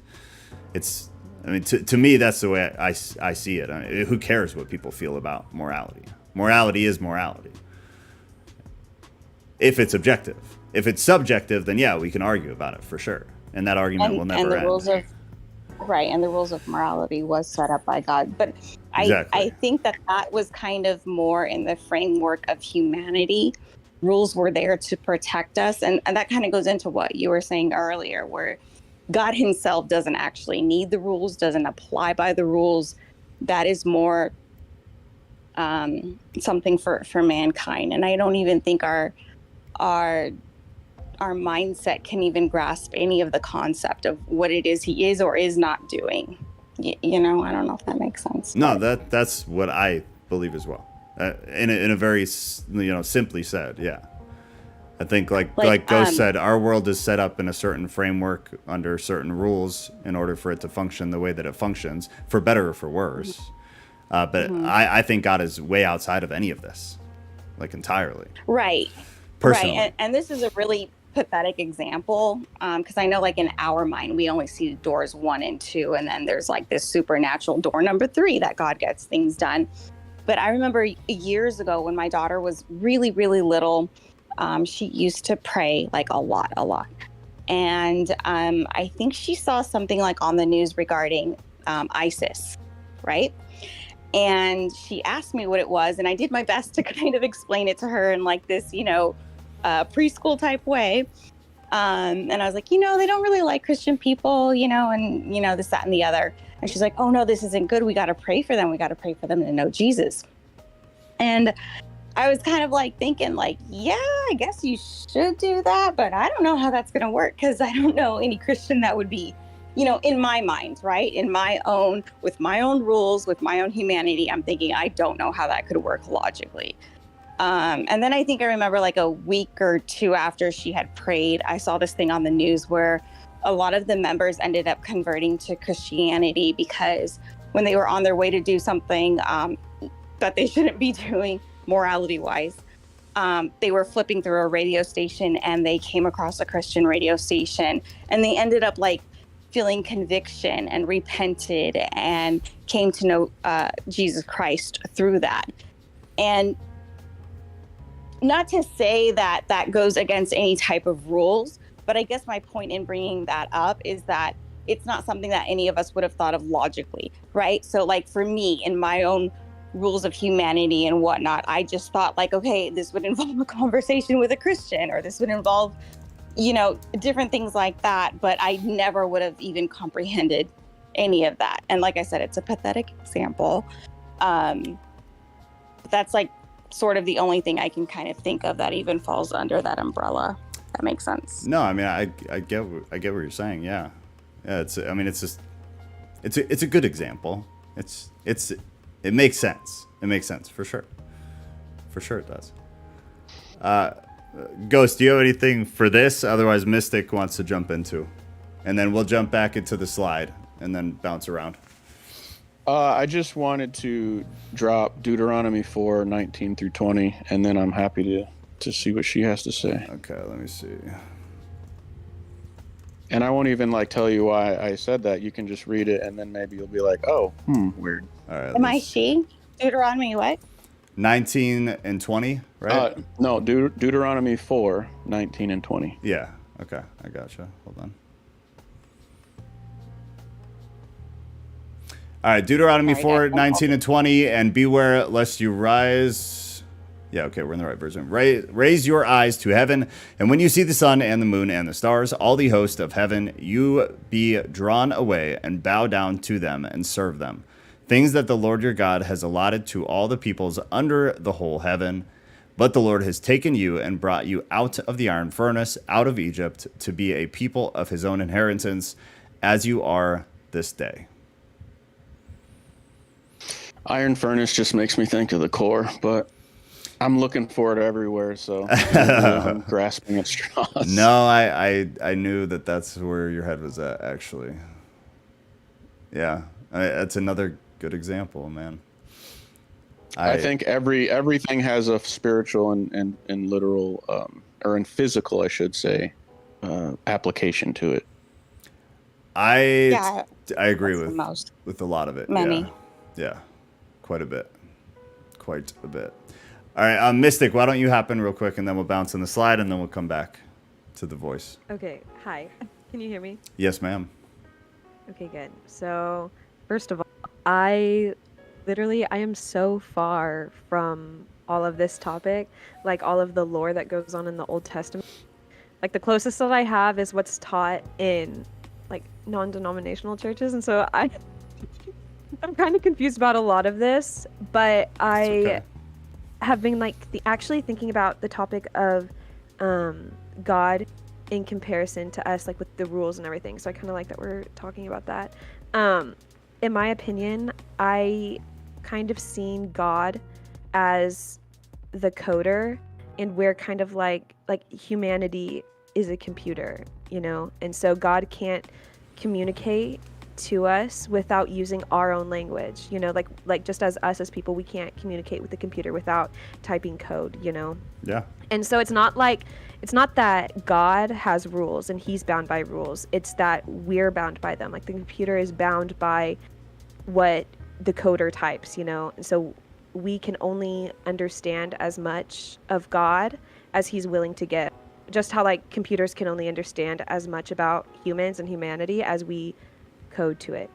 To me, that's the way I see it. I mean, who cares what people feel about morality? Morality is morality. If it's objective. If it's subjective, then yeah, we can argue about it for sure, and that argument will never end. Right, and the rules of morality was set up by God. But I think that was kind of more in the framework of humanity. Rules were there to protect us. And that kind of goes into what you were saying earlier, where God himself doesn't actually need the rules, doesn't apply by the rules. That is more something for mankind. And I don't even think our mindset can even grasp any of the concept of what it is he is or is not doing. I don't know if that makes sense. No, that's what I believe as well. In a very, simply said, yeah. I think like Ghost said, our world is set up in a certain framework under certain rules in order for it to function the way that it functions, for better or for worse. But I think God is way outside of any of this, like entirely. Right. Personally. Right. And this is a really pathetic example, because I know like in our mind we only see doors 1 and 2, and then there's like this supernatural door number 3 that God gets things done. But I remember years ago when my daughter was really, really little, she used to pray like a lot. And I think she saw something like on the news regarding ISIS, right? And she asked me what it was, and I did my best to kind of explain it to her in like this, preschool type way. And I was like, they don't really like Christian people, and, this, that, and the other. And she's like, oh, no, this isn't good. We got to pray for them. We got to pray for them to know Jesus. And I was kind of like thinking like, yeah, I guess you should do that. But I don't know how that's going to work, because I don't know any Christian that would be, in my mind, right? With my own rules, with my own humanity, I'm thinking, I don't know how that could work logically. And then I think I remember like a week or two after she had prayed, I saw this thing on the news where a lot of the members ended up converting to Christianity because when they were on their way to do something that they shouldn't be doing morality wise, they were flipping through a radio station and they came across a Christian radio station, and they ended up like feeling conviction and repented and came to know Jesus Christ through that. And not to say that that goes against any type of rules, but I guess my point in bringing that up is that it's not something that any of us would have thought of logically, right? So like for me, in my own rules of humanity and whatnot, I just thought like, okay, this would involve a conversation with a Christian, or this would involve, you know, different things like that. But I never would have even comprehended any of that. And like I said, it's a pathetic example. That's like sort of the only thing I can kind of think of that even falls under that umbrella. That makes sense. No, I mean, I get what you're saying. Yeah. I mean, it's just, it's a good example. It makes sense. It makes sense for sure. For sure it does. Ghost, do you have anything for this? Otherwise, Mystic wants to jump into, and then we'll jump back into the slide and then bounce around. I just wanted to drop Deuteronomy 4:19 through 20, and then I'm happy to see what she has to say. Okay, let me see. And I won't even like tell you why I said that. You can just read it, and then maybe you'll be like, "Oh, weird." All right. Am I she? Deuteronomy what? 19 and 20, right? No, Deuteronomy 4:19 and 20. Yeah. Okay, I gotcha. Hold on. All right, Deuteronomy 4:19 and 20, and beware lest you rise. Yeah, okay, we're in the right version. Raise your eyes to heaven, and when you see the sun and the moon and the stars, all the host of heaven, you be drawn away and bow down to them and serve them. Things that the Lord your God has allotted to all the peoples under the whole heaven. But the Lord has taken you and brought you out of the iron furnace, out of Egypt, to be a people of his own inheritance, as you are this day. Iron furnace just makes me think of the core, but I'm looking for it everywhere, so I'm grasping at straws. No, I knew that's where your head was at, actually. Yeah, that's another good example, man. I think everything has a spiritual and literal, or in physical, I should say, application to it. I agree with a lot of it. Many. Yeah, quite a bit. All right, Mystic, why don't you hop in real quick, and then we'll bounce on the slide, and then we'll come back to the voice. Okay, hi. Can you hear me? Yes, ma'am. Okay, good. So, first of all, I am so far from all of this topic, like all of the lore that goes on in the Old Testament. Like the closest that I have is what's taught in like non-denominational churches, and so I'm kind of confused about a lot of this, but I have been like actually thinking about the topic of God in comparison to us, like with the rules and everything. So I kind of like that we're talking about that. In my opinion, I kind of seen God as the coder, and we're kind of like humanity is a computer, you know? And so God can't communicate to us without using our own language, you know, like just as us as people, we can't communicate with the computer without typing code, you know? Yeah. And so it's not that God has rules and he's bound by rules. It's that we're bound by them. Like the computer is bound by what the coder types, you know? And so we can only understand as much of God as he's willing to give. Just how like computers can only understand as much about humans and humanity as we code to it,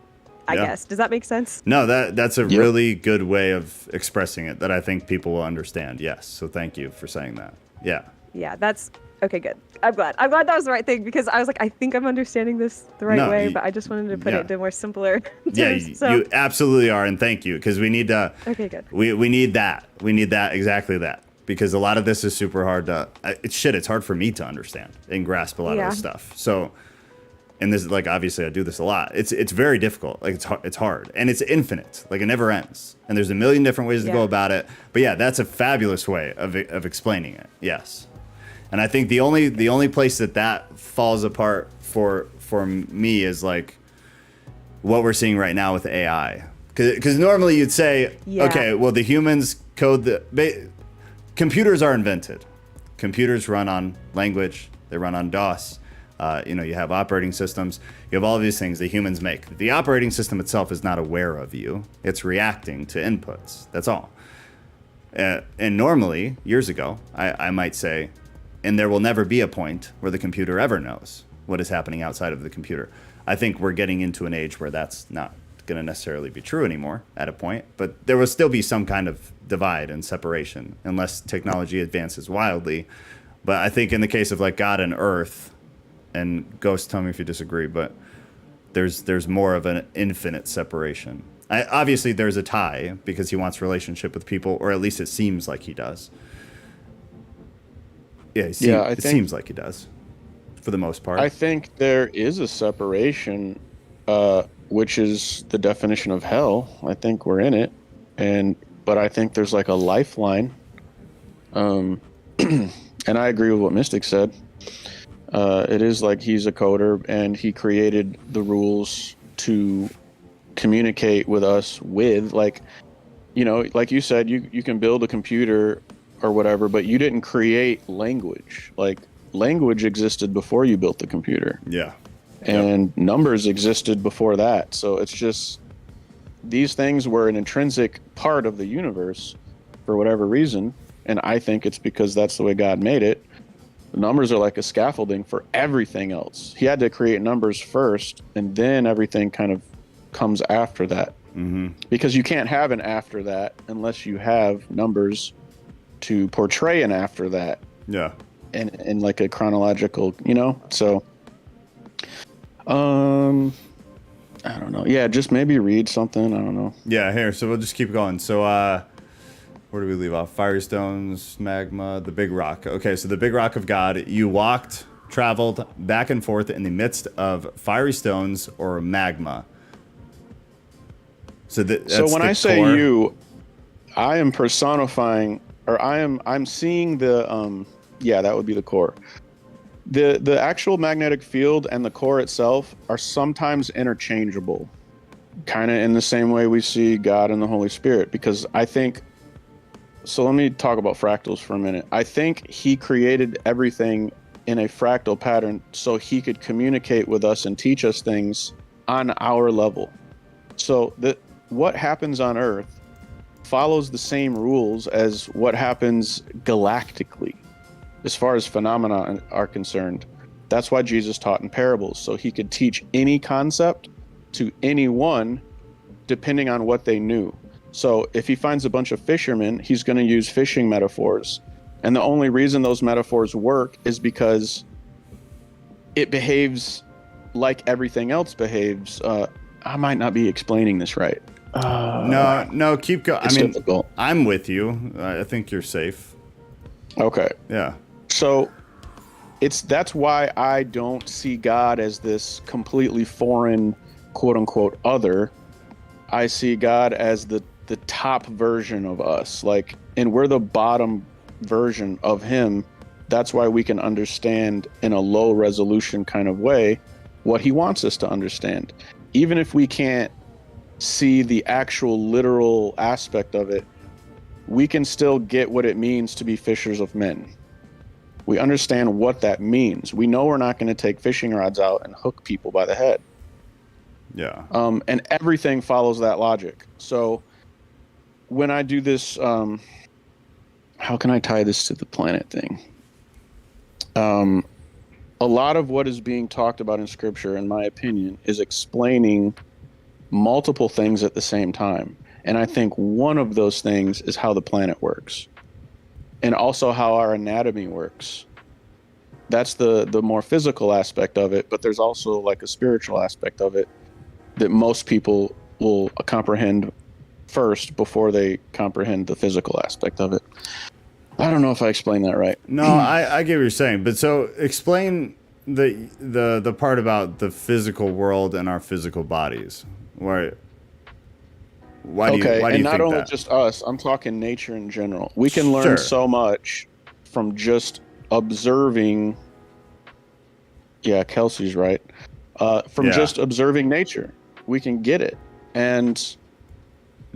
I guess. Does that make sense? No, that's a really good way of expressing it that I think people will understand. Yes. So thank you for saying that. Yeah. Yeah, that's okay, good. I'm glad that was the right thing, because I was like, I think I'm understanding this the right way, but I just wanted to put it into more simpler terms. Yeah, you absolutely are, and thank you, because we need to. Okay, good. We need that. We need that, exactly that, because a lot of this is super hard to. It's hard for me to understand and grasp a lot of this stuff. So and this is like, obviously I do this a lot. It's very difficult. Like it's hard and it's infinite. Like it never ends. And there's a million different ways to go about it. But yeah, that's a fabulous way of explaining it. Yes. And I think the only place that falls apart for me is like what we're seeing right now with AI. Because normally you'd say, okay, well, the humans code computers are invented. Computers run on language. They run on DOS. You have operating systems. You have all of these things that humans make. The operating system itself is not aware of you. It's reacting to inputs. That's all. And normally, years ago, I might say, and there will never be a point where the computer ever knows what is happening outside of the computer. I think we're getting into an age where that's not going to necessarily be true anymore at a point, but there will still be some kind of divide and separation unless technology advances wildly. But I think in the case of like God and Earth, and Ghost, tell me if you disagree, but there's more of an infinite separation. Obviously, there's a tie because he wants relationship with people, or at least it seems like he does. Yeah, it seems like he does, for the most part. I think there is a separation, which is the definition of hell. I think we're in it, but I think there's like a lifeline. And I agree with what Mystic said. It is like he's a coder, and he created the rules to communicate with us with, like, like you said, you can build a computer or whatever, but you didn't create language. Like, language existed before you built the computer. Yeah. And numbers existed before that. So it's just, these things were an intrinsic part of the universe for whatever reason. And I think it's because that's the way God made it. The numbers are like a scaffolding for everything else. He had to create numbers first, and then everything kind of comes after that. Mm-hmm. Because you can't have an after that unless you have numbers to portray an after that. Yeah. And like a chronological, so I don't know. Yeah, just maybe read something. I don't know. Yeah, here. So we'll just keep going. So where do we leave off? Fiery stones, magma, the big rock. Okay, so the big rock of God. You traveled back and forth in the midst of fiery stones or magma. So when I say you, I am personifying, or I'm seeing the that would be the core. The actual magnetic field and the core itself are sometimes interchangeable, kind of in the same way we see God and the Holy Spirit, because I think, so let me talk about fractals for a minute. I think he created everything in a fractal pattern so he could communicate with us and teach us things on our level. So what happens on Earth follows the same rules as what happens galactically, as far as phenomena are concerned. That's why Jesus taught in parables, so he could teach any concept to anyone depending on what they knew. So if he finds a bunch of fishermen, he's going to use fishing metaphors. And the only reason those metaphors work is because it behaves like everything else behaves. I might not be explaining this right. No, keep going. I mean, difficult. I'm with you. I think you're safe. Okay. Yeah. So that's why I don't see God as this completely foreign, quote unquote, other. I see God as the top version of us, and we're the bottom version of him. That's why we can understand in a low resolution kind of way what he wants us to understand. Even if we can't see the actual literal aspect of it, we can still get what it means to be fishers of men. We understand what that means. We know we're not going to take fishing rods out and hook people by the head. Yeah. And everything follows that logic. So when I do this, how can I tie this to the planet thing? A lot of what is being talked about in Scripture, in my opinion, is explaining multiple things at the same time. And I think one of those things is how the planet works, and also how our anatomy works. That's the more physical aspect of it, but there's also like a spiritual aspect of it that most people will comprehend first before they comprehend the physical aspect of it. I don't know if I explained that right. No, I get what you're saying, but so explain the part about the physical world and our physical bodies. Why do you and think not only that? just us, I'm talking nature in general. We can learn Sure. so much from just observing. Yeah, Kelsey's right. From just observing nature, we can get it. And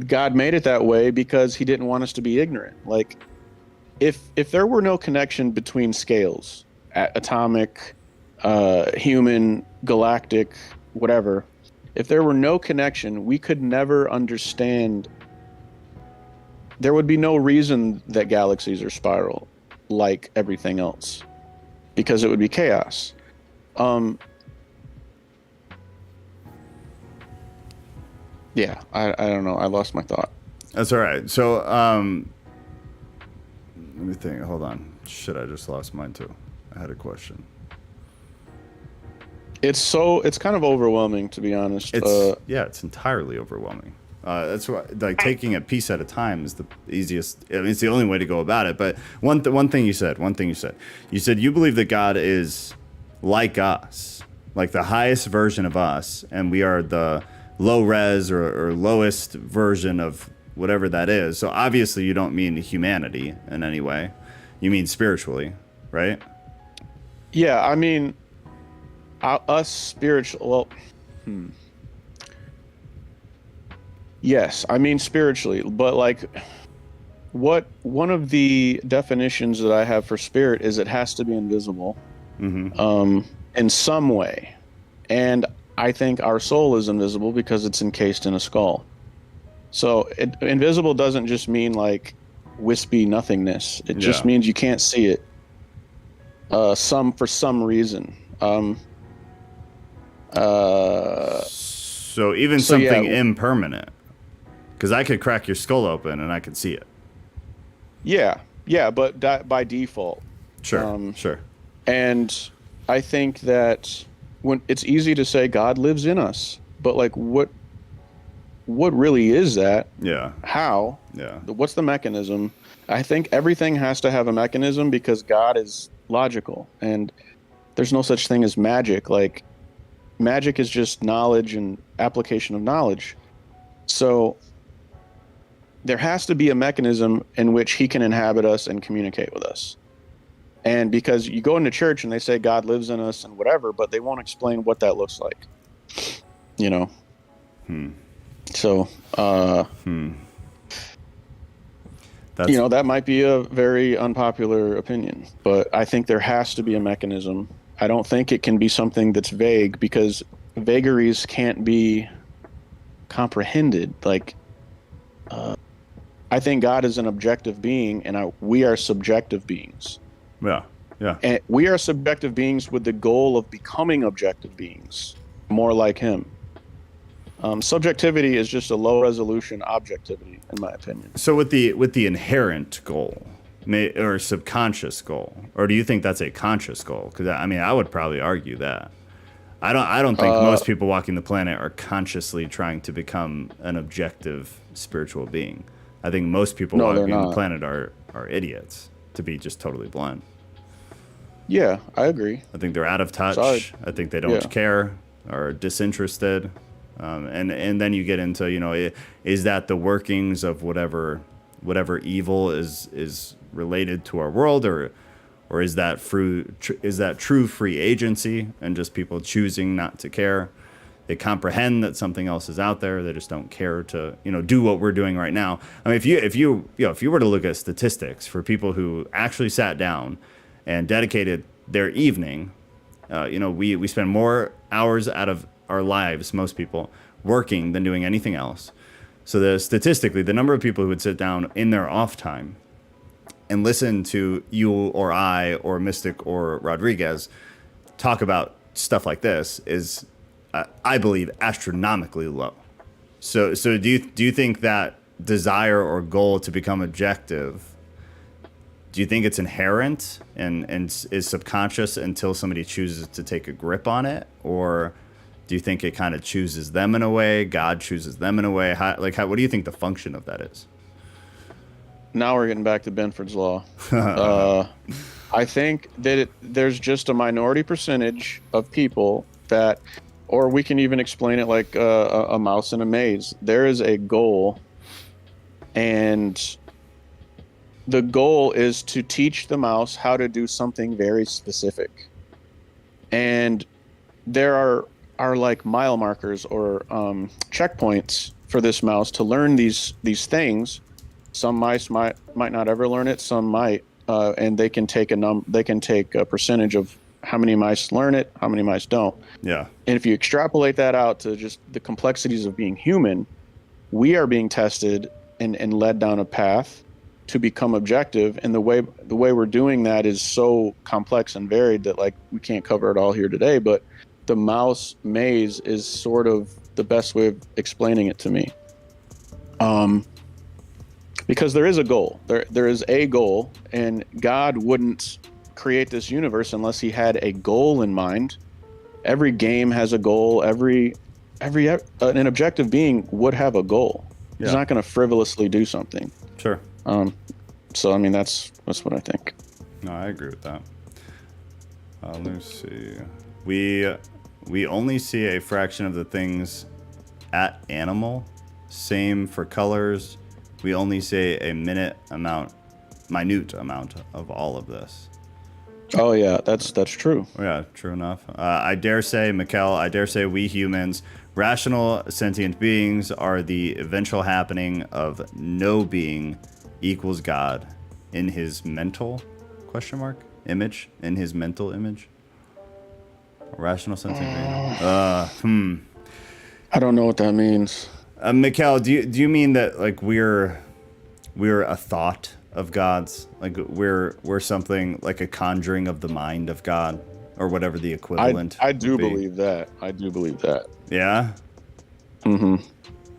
God made it that way because he didn't want us to be ignorant. Like, if there were no connection between scales, atomic, human, galactic, whatever, if there were no connection, we could never understand. There would be no reason that galaxies are spiral like everything else, because it would be chaos. Yeah, I don't know. I lost my thought. That's all right. So, let me think. Hold on. Shit, I just lost mine too. I had a question. It's kind of overwhelming, to be honest. It's entirely overwhelming. That's why, like, taking a piece at a time is the easiest. I mean, it's the only way to go about it. But one thing you said, you said you believe that God is like us, like the highest version of us, and we are the low res or lowest version of whatever that is. So obviously you don't mean humanity in any way. You mean spiritually, right? Yeah, I mean, us spiritual. Well, yes, I mean spiritually, but like, one of the definitions that I have for spirit is it has to be invisible, in some way, and I think our soul is invisible because it's encased in a skull. So invisible doesn't just mean like wispy nothingness. It just means you can't see it. For some reason. So even something impermanent, because I could crack your skull open and I could see it. Yeah, but that by default. Sure. And I think that when it's easy to say God lives in us, but like what really is that? Yeah. How? Yeah. What's the mechanism? I think everything has to have a mechanism because God is logical, and there's no such thing as magic. Like, magic is just knowledge and application of knowledge. So there has to be a mechanism in which he can inhabit us and communicate with us. And because you go into church and they say God lives in us and whatever, but they won't explain what that looks like. You know? So, that might be a very unpopular opinion, but I think there has to be a mechanism. I don't think it can be something that's vague, because vagaries can't be comprehended. Like, I think God is an objective being, and we are subjective beings. Yeah. And we are subjective beings with the goal of becoming objective beings, more like him. Subjectivity is just a low resolution objectivity, in my opinion. So with the inherent goal, or subconscious goal, or do you think that's a conscious goal? Because I mean, I would probably argue that. I don't think most people walking the planet are consciously trying to become an objective spiritual being. I think most people walking the planet are idiots, to be just totally blunt. Yeah, I agree. I think they're out of touch. I think they don't care, or disinterested. And then you get into, is that the workings of whatever evil is related to our world, or is that true free agency and just people choosing not to care? They comprehend that something else is out there. They just don't care to, do what we're doing right now. I mean, if you were to look at statistics for people who actually sat down and dedicated their evening, we spend more hours out of our lives, most people, working than doing anything else. So statistically, the number of people who would sit down in their off time and listen to you or I or Mystic or Rodriguez talk about stuff like this is, I believe, astronomically low. So do you think that desire or goal to become objective, do you think it's inherent and is subconscious until somebody chooses to take a grip on it? Or do you think it kind of chooses them in a way? God chooses them in a way? What do you think the function of that is? now we're getting back to Benford's law. I think that there's just a minority percentage of people that, or we can even explain it like a mouse in a maze. There is a goal, and the goal is to teach the mouse how to do something very specific. And there are like mile markers or checkpoints for this mouse to learn these things. Some mice might not ever learn it. Some might, and they can take a percentage of how many mice learn it, how many mice don't. Yeah. And if you extrapolate that out to just the complexities of being human, we are being tested and led down a path to become objective. And the way we're doing that is so complex and varied that like we can't cover it all here today. But the mouse maze is sort of the best way of explaining it to me. Because there is a goal. There is a goal, and God wouldn't create this universe unless he had a goal in mind. Every game has a goal. An objective being would have a goal. Yeah. He's not going to frivolously do something. Sure. So I mean that's what I think. No, I agree with that. Let me see. We only see a fraction of the things at animal. Same for colors. We only see a minute amount of all of this. Oh yeah, that's true. Yeah, true enough. I dare say, Mikkel, we humans, rational sentient beings, are the eventual happening of no being equals God in his mental image, in his mental image. Rational sentient being. I don't know what that means. Mikkel, do you mean that like we're a thought of God's, like we're something like a conjuring of the mind of God, or whatever the equivalent? I do believe that. I do believe that. Yeah.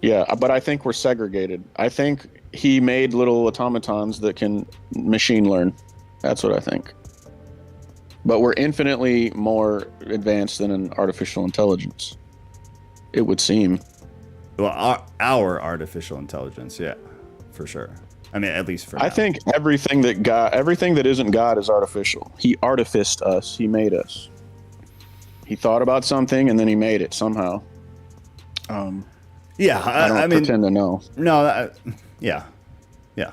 Yeah, but I think we're segregated. I think he made little automatons that can machine learn. That's what I think. But we're infinitely more advanced than an artificial intelligence, it would seem. Well, our artificial intelligence, yeah, for sure. I mean, at least for now. I think everything that isn't God is artificial. He artificed us. He made us. He thought about something and then he made it somehow. Yeah, I mean, pretend to know. No, yeah. I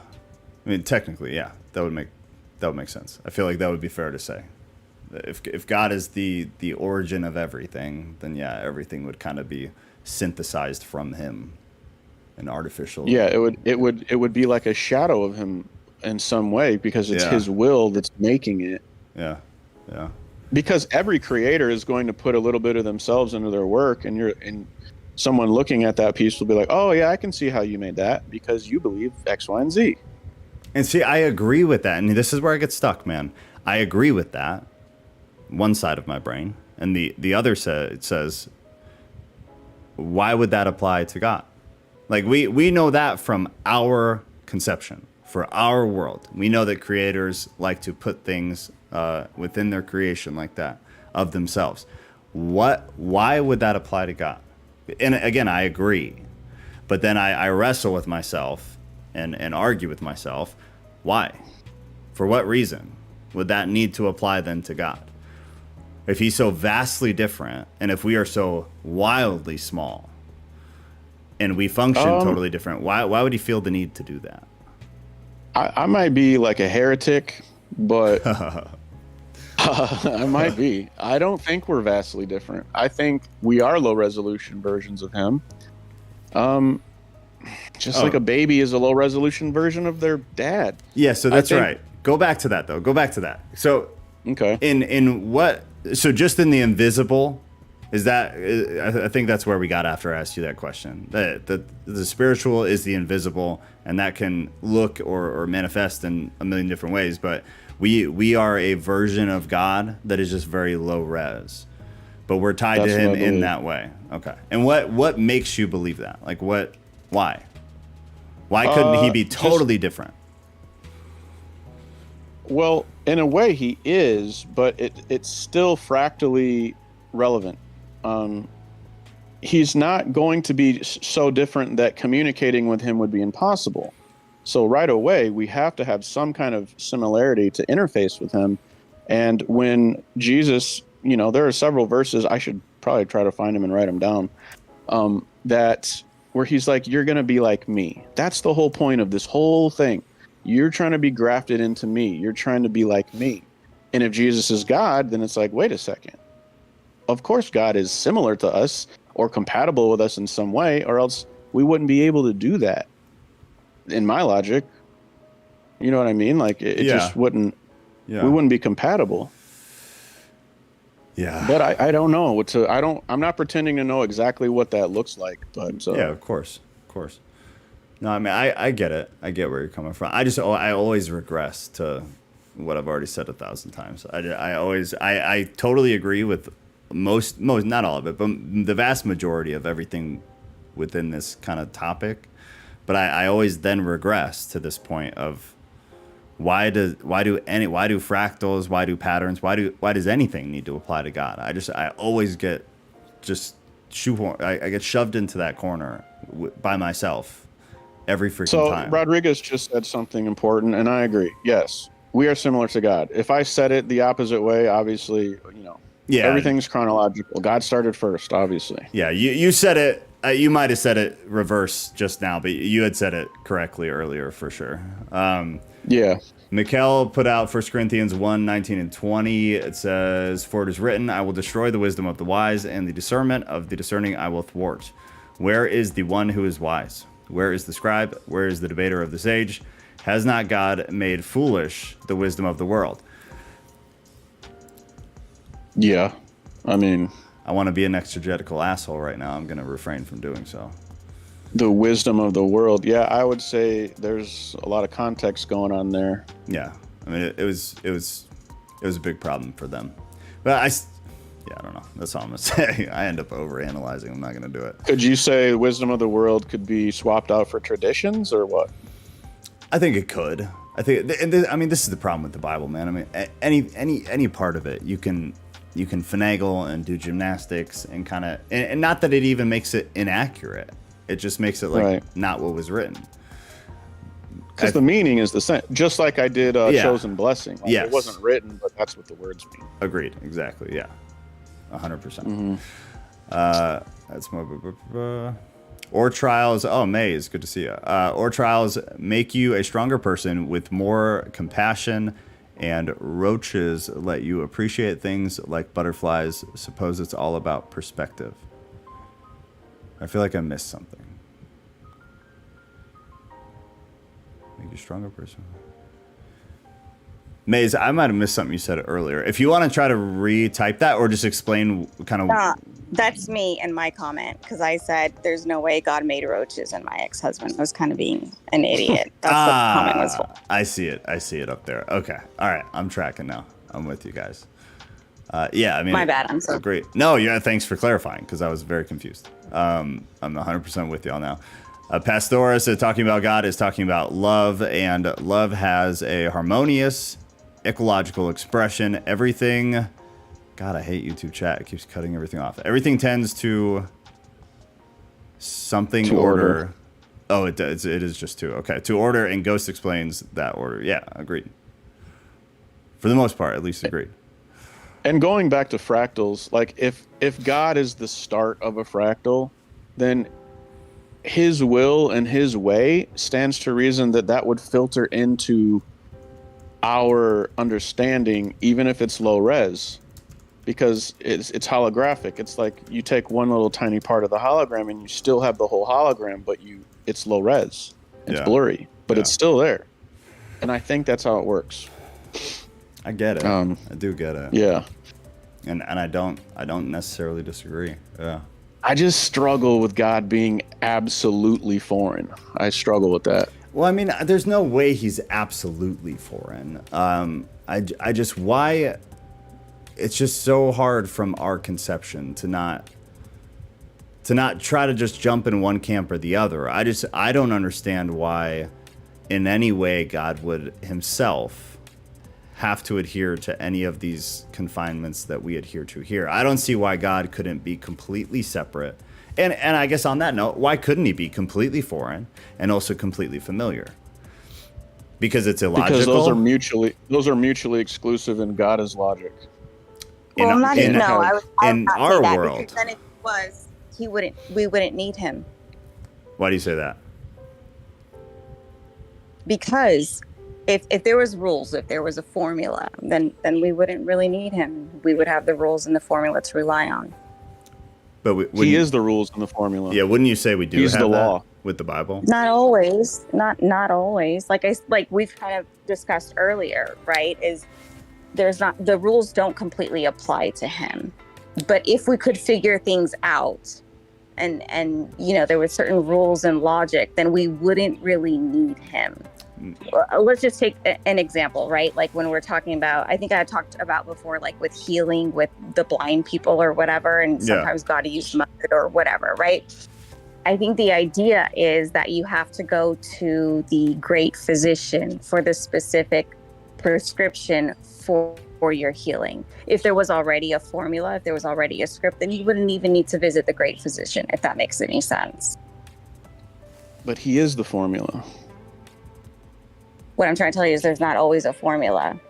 mean, technically, yeah, that would make sense. I feel like that would be fair to say. If God is the origin of everything, then yeah, everything would kind of be synthesized from him. An artificial. Yeah, it would be like a shadow of him in some way because it's his will that's making it. Yeah. Because every creator is going to put a little bit of themselves into their work, and someone looking at that piece will be like, "Oh yeah, I can see how you made that because you believe X, Y, and Z." And see, I agree with that, and this is where I get stuck, man. I agree with that. One side of my brain, and the other says, why would that apply to God? Like we know that from our conception, for our world. We know that creators like to put things within their creation like that of themselves. Why would that apply to God? And again, I agree. But then I wrestle with myself and argue with myself. Why? For what reason would that need to apply then to God? If he's so vastly different, and if we are so wildly small, and we function totally different, why would he feel the need to do that? I might be like a heretic, but I might be. I don't think we're vastly different. I think we are low resolution versions of him. Like a baby is a low resolution version of their dad. Yeah, so that's right. Go back to that though. Go back to that. So okay. In what? So just in the invisible, is that? I think that's where we got after I asked you that question. The spiritual is the invisible, and that can look or manifest in a million different ways. But we are a version of God that is just very low res, but we're tied to him in that way. Okay. And what makes you believe that? Like what? Why? Why couldn't he be totally different? Well, in a way he is, but it's still fractally relevant. He's not going to be so different that communicating with him would be impossible. So right away, we have to have some kind of similarity to interface with him. And when Jesus, there are several verses, I should probably try to find them and write them down, that where he's like, you're going to be like me. That's the whole point of this whole thing. You're trying to be grafted into me. You're trying to be like me. And if Jesus is God, then it's like, wait a second. Of course, God is similar to us or compatible with us in some way, or else we wouldn't be able to do that. In my logic, you know what I mean? Like it just wouldn't, we wouldn't be compatible. Yeah. But I don't know I'm not pretending to know exactly what that looks like, but yeah, of course. No, I mean, I get it. I get where you're coming from. I always regress to what I've already said 1,000 times. I totally agree with most, not all of it, but the vast majority of everything within this kind of topic. But I always then regress to this point of why do fractals, why do patterns, why does anything need to apply to God? I always get just I get shoved into that corner by myself every freaking time. So Rodriguez just said something important, and I agree. Yes, we are similar to God. If I said it the opposite way, obviously, everything's chronological. God started first, obviously. Yeah, you said it. You might have said it reverse just now, but you had said it correctly earlier for sure. Yeah. Mikkel put out 1 Corinthians 1, 19 and 20. It says, "For it is written, I will destroy the wisdom of the wise, and the discernment of the discerning I will thwart. Where is the one who is wise? Where is the scribe? Where is the debater of this age? Has not God made foolish the wisdom of the world?" Yeah. I mean, I want to be an exegetical asshole right now. I'm going to refrain from doing so. The wisdom of the world. Yeah, I would say there's a lot of context going on there. Yeah. I mean, it was a big problem for them. But I don't know. That's all I'm going to say. I end up overanalyzing. I'm not going to do it. Could you say wisdom of the world could be swapped out for traditions or what? I think it could. I mean, this is the problem with the Bible, man. I mean, any part of it, you can finagle and do gymnastics and kind of, and not that it even makes it inaccurate. It just makes it not what was written. Because the meaning is the same. Just like I did chosen blessing. Yes. It wasn't written, but that's what the words mean. Agreed. Exactly. Yeah. 100%. Mm-hmm. That's more. Or trials. Oh, May, it's good to see you. Or trials make you a stronger person with more compassion, and roaches let you appreciate things like butterflies. Suppose it's all about perspective. I feel like I missed something. Make you a stronger person. Maze, I might have missed something you said earlier. If you want to try to retype that or just explain kind of... That's me and my comment, because I said there's no way God made roaches, and my ex-husband was kind of being an idiot. That's what the comment was for. I see it up there. Okay. All right. I'm tracking now. I'm with you guys. Yeah, I mean... My bad. I'm sorry. Great. No, yeah, thanks for clarifying, because I was very confused. I'm 100% with y'all now. Pastora talking about God is talking about love, and love has a harmonious ecological expression. Everything... God, I hate YouTube chat. It keeps cutting everything off. Everything tends to something to order. Oh, it does. It is just two. Okay, to order, and Ghost explains that order. Yeah, agreed. For the most part, at least agreed. And going back to fractals, like if God is the start of a fractal, then his will and his way stands to reason that would filter into our understanding, even if it's low res, because it's holographic. It's like you take one little tiny part of the hologram and you still have the whole hologram, but it's low res. It's blurry, but it's still there. And I think that's how it works. I get it. I do get it. Yeah. And I don't necessarily disagree. Yeah. I just struggle with God being absolutely foreign. I struggle with that. Well, I mean, there's no way he's absolutely foreign. I just why it's just so hard from our conception to not try to just jump in one camp or the other. I don't understand why in any way God would himself have to adhere to any of these confinements that we adhere to here. I don't see why God couldn't be completely separate. And I guess on that note, why couldn't he be completely foreign and also completely familiar? Because it's illogical. Because those are mutually exclusive, and God is logic. Well, I'm not even. No, I would in not our say that, world. because then if it was, we wouldn't need him. Why do you say that? Because if there was rules, if there was a formula, then we wouldn't really need him. We would have the rules and the formula to rely on. But he is the rules and the formula. Yeah, wouldn't you say we do He's have the that law with the Bible? Not always. Not always. Like we've kind of discussed earlier, right? Is there's not, the rules don't completely apply to him. But if we could figure things out and you know, there were certain rules and logic, then we wouldn't really need him. Let's just take an example, right? Like when we're talking about, I think I talked about before, like with healing with the blind people or whatever, and sometimes God used mud or whatever, right? I think the idea is that you have to go to the great physician for the specific prescription for your healing. If there was already a formula, if there was already a script, then you wouldn't even need to visit the great physician, if that makes any sense. But he is the formula. What I'm trying to tell you is there's not always a formula.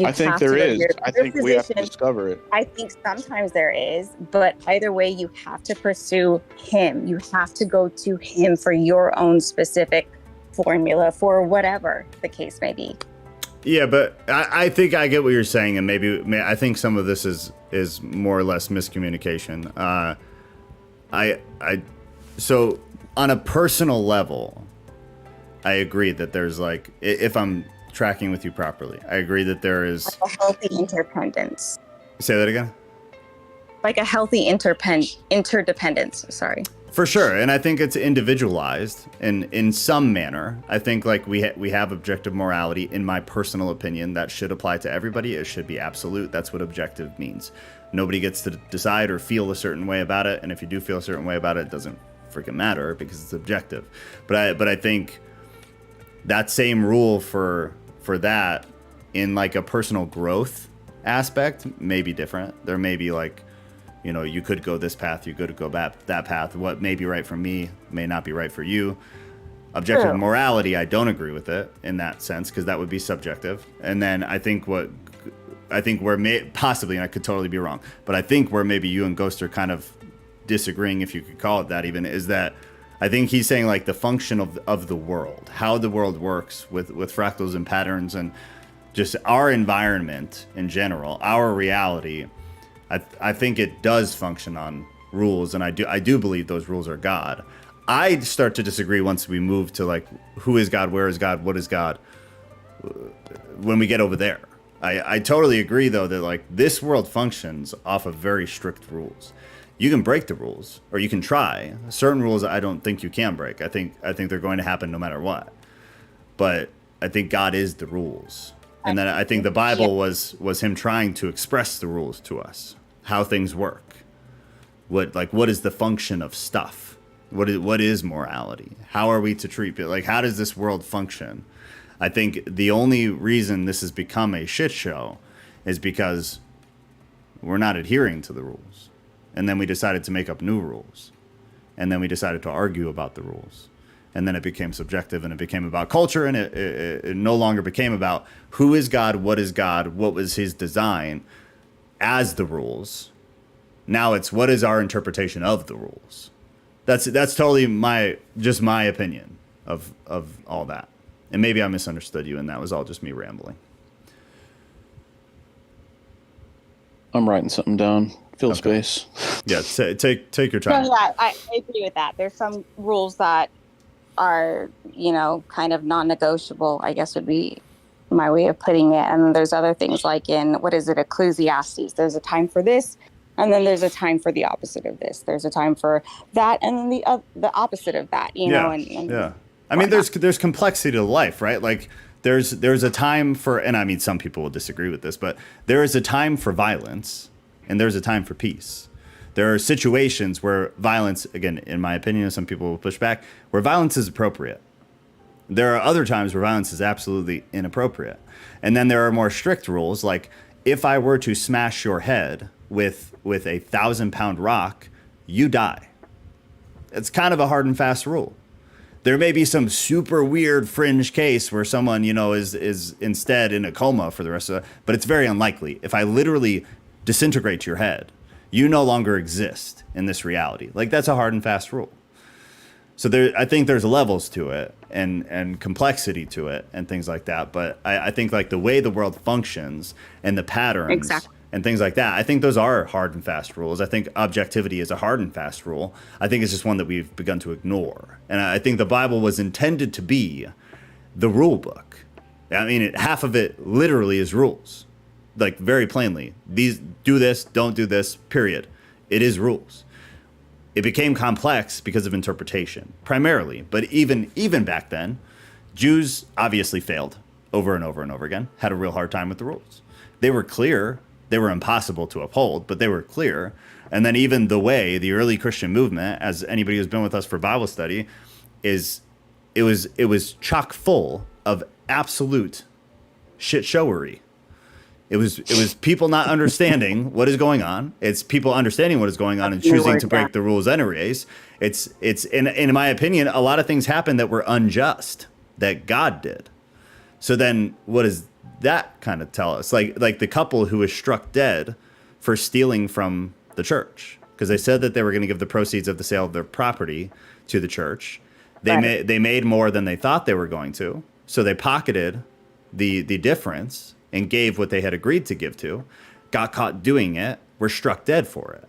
I think there is. I think we have to discover it. I think sometimes there is, but either way, you have to pursue him. You have to go to him for your own specific formula for whatever the case may be. Yeah, but I think I get what you're saying, and maybe I think some of this is more or less miscommunication. So on a personal level, I agree that there's like, if I'm tracking with you properly, I agree that there is like a healthy interdependence. Say that again? Like a healthy interdependence, sorry. For sure, and I think it's individualized in some manner. I think like we have objective morality, in my personal opinion, that should apply to everybody. It should be absolute. That's what objective means. Nobody gets to decide or feel a certain way about it, and if you do feel a certain way about it, it doesn't freaking matter because it's objective. But I think that same rule for that in like a personal growth aspect may be different. There may be like, you know, you could go this path, you could go that path. What may be right for me may not be right for you. Objective morality, I don't agree with it in that sense, because that would be subjective. And then I think where possibly, and I could totally be wrong, but I think where maybe you and Ghost are kind of disagreeing, if you could call it that even, is that I think he's saying like the function of the world, how the world works with fractals and patterns and just our environment in general, our reality. I think it does function on rules, and I do believe those rules are God. I start to disagree once we move to like, who is God, where is God, what is God, when we get over there. I totally agree though that like this world functions off of very strict rules. You can break the rules, or you can try. Certain rules I don't think you can break. I think they're going to happen no matter what. But I think God is the rules. And then I think the Bible was him trying to express the rules to us, how things work. What is the function of stuff? What is morality? How are we to treat people? Like, how does this world function? I think the only reason this has become a shit show is because we're not adhering to the rules. And then we decided to make up new rules. And then we decided to argue about the rules. And then it became subjective, and it became about culture, and it no longer became about who is God, what was his design as the rules. Now it's what is our interpretation of the rules. That's totally my opinion of all that. And maybe I misunderstood you, and that was all just me rambling. I'm writing something down. Fill space. Yeah, take your time. No, yeah, I agree with that. There's some rules that are, you know, kind of non-negotiable, I guess would be my way of putting it. And then there's other things like in, what is it, Ecclesiastes. There's a time for this, and then there's a time for the opposite of this. There's a time for that, and then the opposite of that, you know. And yeah. I mean, there's complexity to life, right? Like there's a time for, and I mean, some people will disagree with this, but there is a time for violence, and there's a time for peace. There are situations where violence, again, in my opinion, some people will push back, where violence is appropriate. There are other times where violence is absolutely inappropriate. And then there are more strict rules, like if I were to smash your head with a 1,000-pound rock, you die. It's kind of a hard and fast rule. There may be some super weird fringe case where someone, you know, is instead in a coma for the rest of the, but it's very unlikely. If I literally disintegrate your head, you no longer exist in this reality. Like, that's a hard and fast rule. So I think there's levels to it and complexity to it and things like that. But I think like the way the world functions and the patterns and things like that, I think those are hard and fast rules. I think objectivity is a hard and fast rule. I think it's just one that we've begun to ignore. And I think the Bible was intended to be the rule book. I mean, half of it literally is rules, like very plainly. These do this, don't do this, period. It is rules. It became complex because of interpretation, primarily. But even back then, Jews obviously failed over and over and over again, had a real hard time with the rules. They were clear. They were impossible to uphold, but they were clear. And then even the way the early Christian movement, as anybody who's been with us for Bible study, it was chock full of absolute shit showery. It was people not understanding what is going on. It's people understanding what is going on and choosing to break the rules anyways. It's in my opinion, a lot of things happened that were unjust that God did. So then what does that kind of tell us? Like the couple who was struck dead for stealing from the church, because they said that they were going to give the proceeds of the sale of their property to the church. They made more than they thought they were going to. So they pocketed the difference and gave what they had agreed to give to, got caught doing it, were struck dead for it.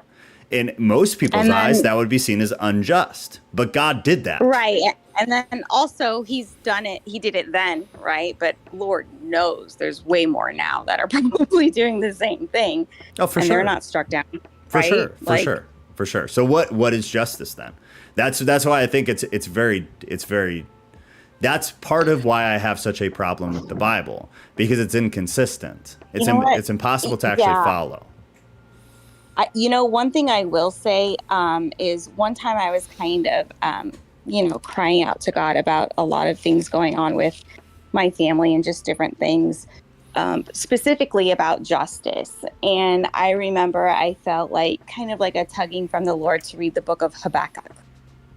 In most people's eyes, that would be seen as unjust. But God did that. Right. And then also he's done it. He did it then, right? But Lord knows there's way more now that are probably doing the same thing. Oh, for and sure. They're not struck down. For right? For sure. So what is justice then? That's why I think it's very that's part of why I have such a problem with the Bible, because it's inconsistent. It's impossible to actually follow. One thing I will say is one time I was kind of, crying out to God about a lot of things going on with my family and just different things, specifically about justice. And I remember I felt like kind of like a tugging from the Lord to read the book of Habakkuk.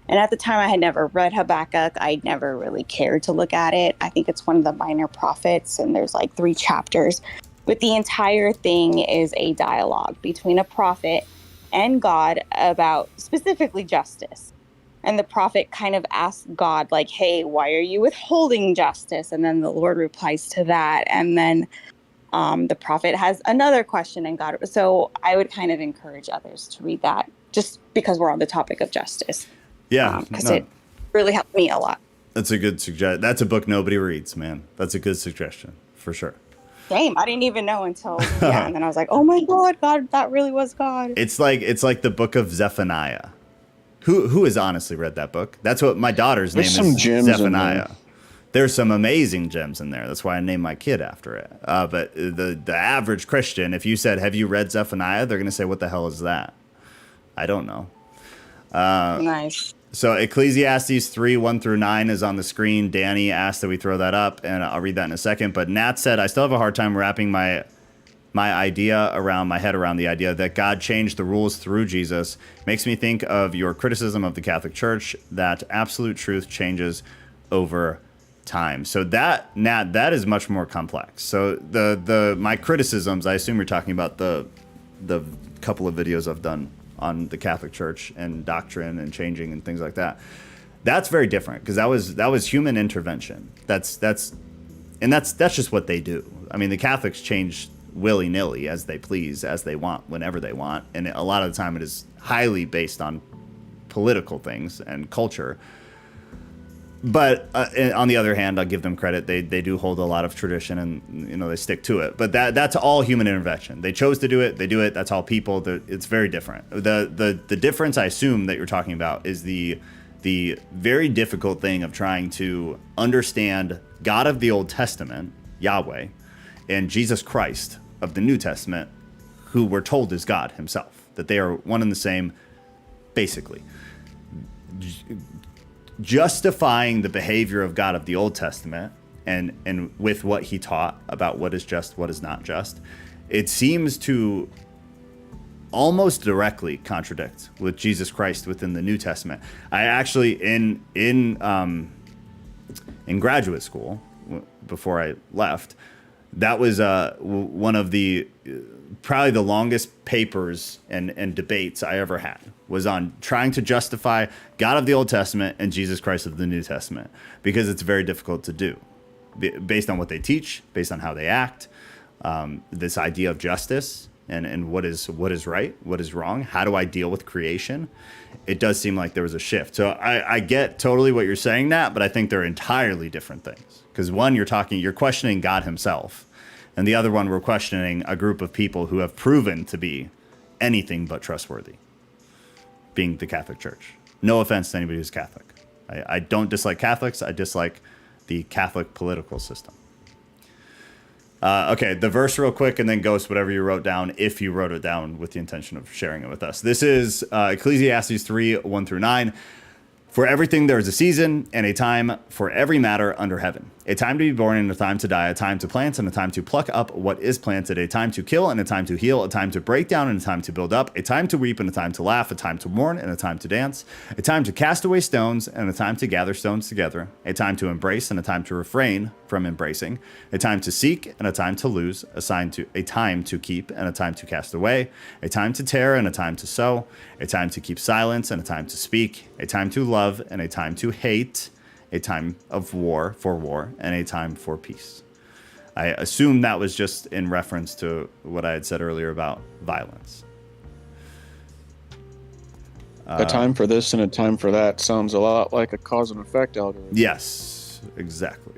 And at the time, I had never read Habakkuk. I'd never really cared to look at it. I think it's one of the minor prophets, and there's like 3 chapters. But the entire thing is a dialogue between a prophet and God about specifically justice. And the prophet kind of asks God, like, hey, why are you withholding justice? And then the Lord replies to that. And then the prophet has another question, and God. So I would kind of encourage others to read that, just because we're on the topic of justice. Yeah, because it really helped me a lot. That's a good suggestion. That's a book nobody reads, man. That's a good suggestion for sure. Same. I didn't even know until and then I was like, oh my God, that really was God. It's like the book of Zephaniah. Who has honestly read that book? That's what my daughter's name is. Zephaniah. There's some amazing gems in there. That's why I named my kid after it. But the average Christian, if you said, have you read Zephaniah? They're going to say, what the hell is that? I don't know. Nice. So Ecclesiastes 3, 1-9 is on the screen. Danny asked that we throw that up, and I'll read that in a second. But Nat said, I still have a hard time wrapping my head around the idea that God changed the rules through Jesus. Makes me think of your criticism of the Catholic Church, that absolute truth changes over time. So that, Nat, that is much more complex. So my criticisms, I assume you're talking about the couple of videos I've done on the Catholic Church and doctrine and changing and things like that. That's very different, because that was human intervention. That's just what they do. I mean, the Catholics change willy-nilly as they please, as they want, whenever they want, and a lot of the time it is highly based on political things and culture. But on the other hand, I'll give them credit. They do hold a lot of tradition, and they stick to it. But that's all human intervention. They chose to do it. They do it. That's all people. It's very different. The difference, I assume, that you're talking about is the very difficult thing of trying to understand God of the Old Testament, Yahweh, and Jesus Christ of the New Testament, who we're told is God himself, that they are one and the same, basically. Justifying the behavior of God of the Old Testament and with what he taught about what is just, what is not just, it seems to almost directly contradict with Jesus Christ within the New Testament. I actually in graduate school before I left, that was one of the probably the longest papers and debates I ever had, was on trying to justify God of the Old Testament and Jesus Christ of the New Testament, because it's very difficult to do based on what they teach, based on how they act, this idea of justice and what is right, what is wrong, how do I deal with creation. It does seem like there was a shift. So I get totally what you're saying, Nat, but I think they're entirely different things. Because one, you're questioning God himself. And the other one, we're questioning a group of people who have proven to be anything but trustworthy, being the Catholic Church. No offense to anybody who's Catholic. I don't dislike Catholics. I dislike the Catholic political system. Okay, the verse real quick, and then Ghost, whatever you wrote down, if you wrote it down with the intention of sharing it with us. This is Ecclesiastes 3, 1 through 9. For everything there is a season and a time for every matter under heaven. A time to be born and a time to die, a time to plant and a time to pluck up what is planted, a time to kill and a time to heal, a time to break down and a time to build up, a time to weep and a time to laugh, a time to mourn and a time to dance, a time to cast away stones and a time to gather stones together, a time to embrace and a time to refrain from embracing, a time to seek and a time to lose, a time to keep and a time to cast away, a time to tear and a time to sow, a time to keep silence and a time to speak, a time to love and a time to hate, a time of war for war and a time for peace. I assume that was just in reference to what I had said earlier about violence. A time for this and a time for that sounds a lot like a cause and effect algorithm. Yes, exactly.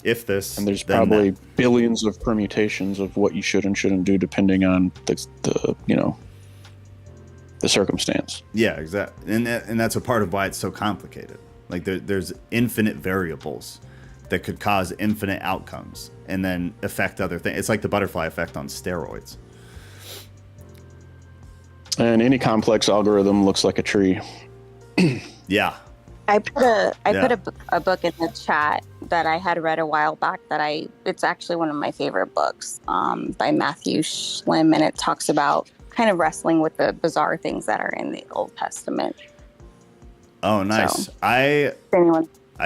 If this, and there's then probably that. billions of permutations of what you should and shouldn't do depending on the circumstance. Yeah, exactly. And that's a part of why it's so complicated. Like there's infinite variables that could cause infinite outcomes and then affect other things. It's like the butterfly effect on steroids. And any complex algorithm looks like a tree. Yeah. I put a book in the chat that I had read a while back it's actually one of my favorite books by Matthew Schlim, and it talks about kind of wrestling with the bizarre things that are in the Old Testament. Oh, nice. So, I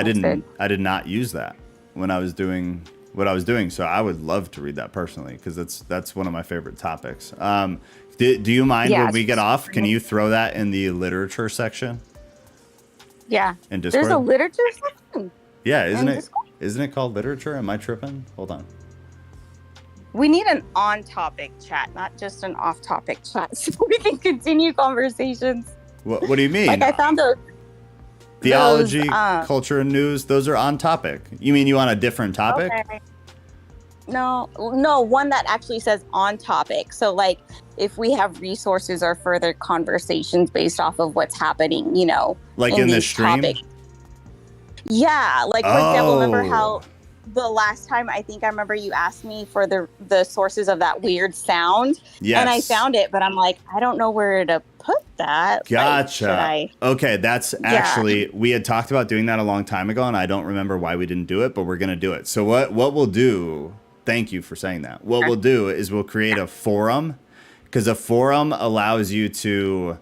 did not use that when I was doing what I was doing. So I would love to read that personally, because that's one of my favorite topics. Do you mind when we get off? Can you throw that in the literature section? Yeah. In Discord? There's a literature section. Yeah, isn't it called literature? Am I tripping? Hold on. We need an on-topic chat, not just an off-topic chat, so we can continue conversations. What do you mean? Like I found theology, culture, and news. Those are on topic. You mean you want a different topic? Okay. No, one that actually says on topic. So like if we have resources or further conversations based off of what's happening, like in this stream. Yeah, like for example, remember how the last time I remember you asked me for the sources of that weird sound. Yes. And I found it, but I'm like, I don't know where to put that. Gotcha. Okay, that's actually, we had talked about doing that a long time ago, and I don't remember why we didn't do it, but we're going to do it. So what we'll do, thank you for saying that. What we'll do is we'll create a forum, because a forum allows you to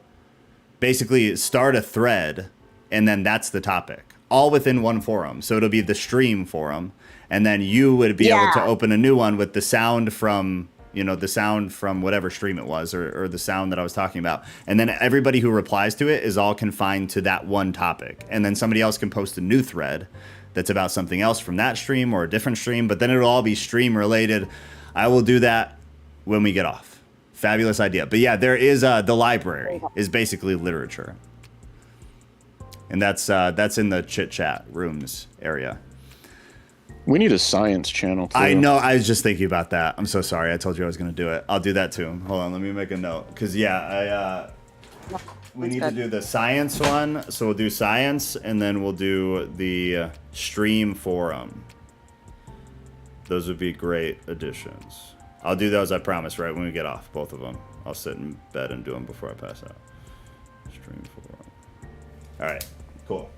basically start a thread, and then that's the topic, all within one forum. So it'll be the stream forum. And then you would be able to open a new one with the sound from, whatever stream it was, or the sound that I was talking about. And then everybody who replies to it is all confined to that one topic. And then somebody else can post a new thread that's about something else from that stream or a different stream, but then it'll all be stream related. I will do that when we get off. Fabulous idea. But yeah, there is the library is basically literature. And that's in the chit chat rooms area. We need a science channel too. I know. I was just thinking about that. I'm so sorry. I told you I was going to do it. I'll do that too. Hold on. Let me make a note. Because, we need to do the science one. So we'll do science, and then we'll do the stream forum. Those would be great additions. I'll do those, I promise, right when we get off. Both of them. I'll sit in bed and do them before I pass out. Stream forum. All right. Cool.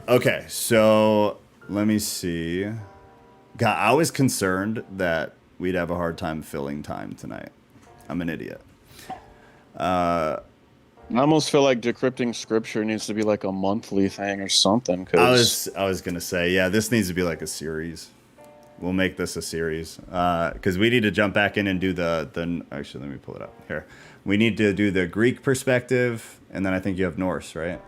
Okay. So... let me see. God, I was concerned that we'd have a hard time filling time tonight. I'm an idiot. I almost feel like decrypting scripture needs to be like a monthly thing or something. I was gonna say, yeah, this needs to be like a series. We'll make this a series because we need to jump back in and do the. Actually, let me pull it up here. We need to do the Greek perspective, and then I think you have Norse, right?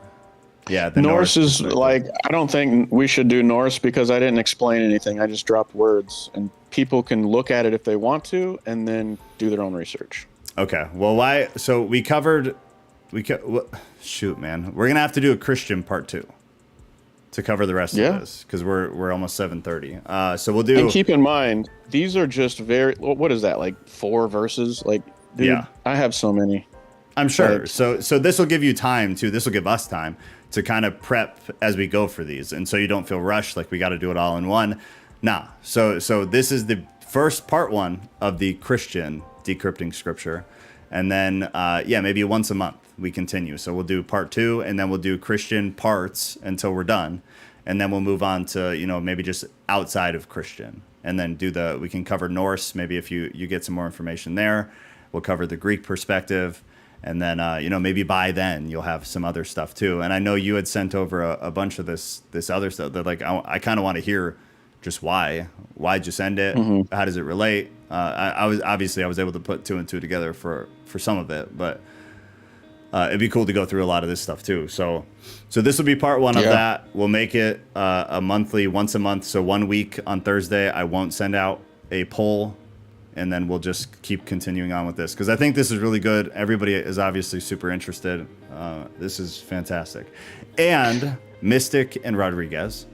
Yeah, the Norse is like, I don't think we should do Norse because I didn't explain anything. I just dropped words, and people can look at it if they want to, and then do their own research. Okay. Well, why? So we covered. Shoot, man, we're gonna have to do a Christian part 2 to cover the rest of this because we're almost 7:30. So we'll do. And keep in mind, these are just very. What is that? Like 4 verses? Like, dude, yeah, I have so many. I'm sure. Like, so this will give you time too. This will give us time to kind of prep as we go for these, and so you don't feel rushed like we got to do it all in one. Nah. So this is the first part 1 of the Christian decrypting scripture, and then maybe once a month we continue. So we'll do part 2, and then we'll do Christian parts until we're done, and then we'll move on to maybe just outside of Christian, and then we can cover Norse. Maybe if you get some more information there, we'll cover the Greek perspective. And then, maybe by then you'll have some other stuff too. And I know you had sent over a bunch of this other stuff that like, I kind of want to hear just why'd you send it? Mm-hmm. How does it relate? I was able to put 2 and 2 together for some of it, but it'd be cool to go through a lot of this stuff too. So this will be part 1 of that. We'll make it a monthly, once a month. So 1 week on Thursday, I won't send out a poll. And then we'll just keep continuing on with this because I think this is really good. Everybody is obviously super interested. This is fantastic. And Mystic and Rodriguez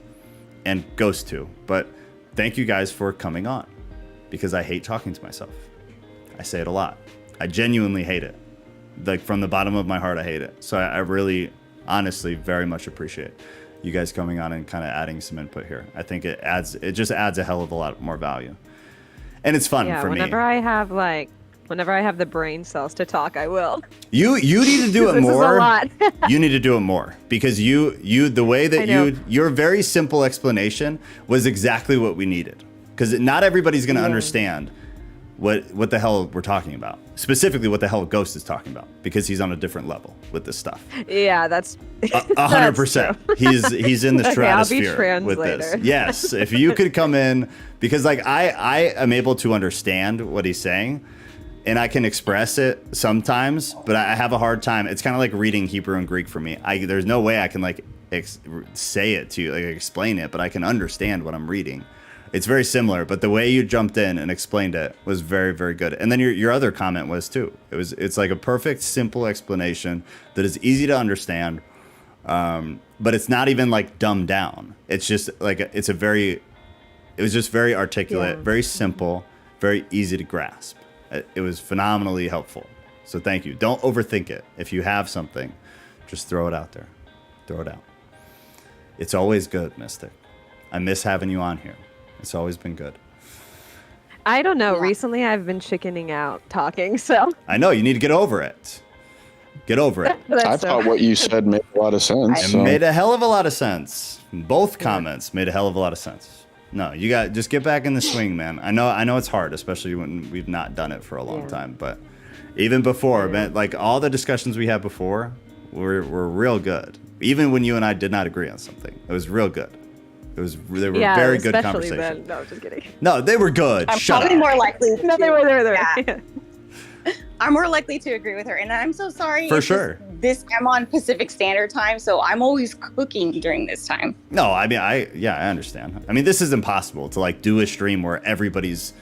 and Ghost 2. But thank you guys for coming on because I hate talking to myself. I say it a lot. I genuinely hate it. Like from the bottom of my heart, I hate it. So I really, honestly, very much appreciate you guys coming on and kind of adding some input here. I think it just adds a hell of a lot more value. And it's fun for me. Whenever I have the brain cells to talk, I will. You need to do it more. This is a lot. You need to do it more because the way that your very simple explanation was exactly what we needed. Because not everybody's going to understand what the hell we're talking about. Specifically, what the hell Ghost is talking about because he's on a different level with this stuff. Yeah, that's 100%. He's in the stratosphere I'll be with this. Yes, if you could come in because like I am able to understand what he's saying and I can express it sometimes, but I have a hard time. It's kind of like reading Hebrew and Greek for me. There's no way I can like say it to you, like explain it, but I can understand what I'm reading. It's very similar, but the way you jumped in and explained it was very, very good. And then your other comment was too. It's like a perfect, simple explanation that is easy to understand, but it's not even like dumbed down. It's just like it was just very articulate, very simple, very easy to grasp. It was phenomenally helpful. So thank you. Don't overthink it. If you have something, just throw it out there. Throw it out. It's always good, Mystic. I miss having you on here. It's always been good. I don't know. Yeah. Recently, I've been chickening out talking, so. I know. You need to get over it. Get over it. I thought what you said made a lot of sense. It made a hell of a lot of sense. Both comments made a hell of a lot of sense. No, you got just get back in the swing, man. I know it's hard, especially when we've not done it for a long time. But even before, man, like all the discussions we had before were real good. Even when you and I did not agree on something, it was real good. They were very good conversations. No, just kidding. No, they were good. I'm Shut probably up. more likely. No, they were. Yeah. I'm more likely to agree with her, and I'm so sorry. For sure. I'm on Pacific Standard Time, so I'm always cooking during this time. No, I mean, I understand. I mean, this is impossible to like do a stream where everybody's,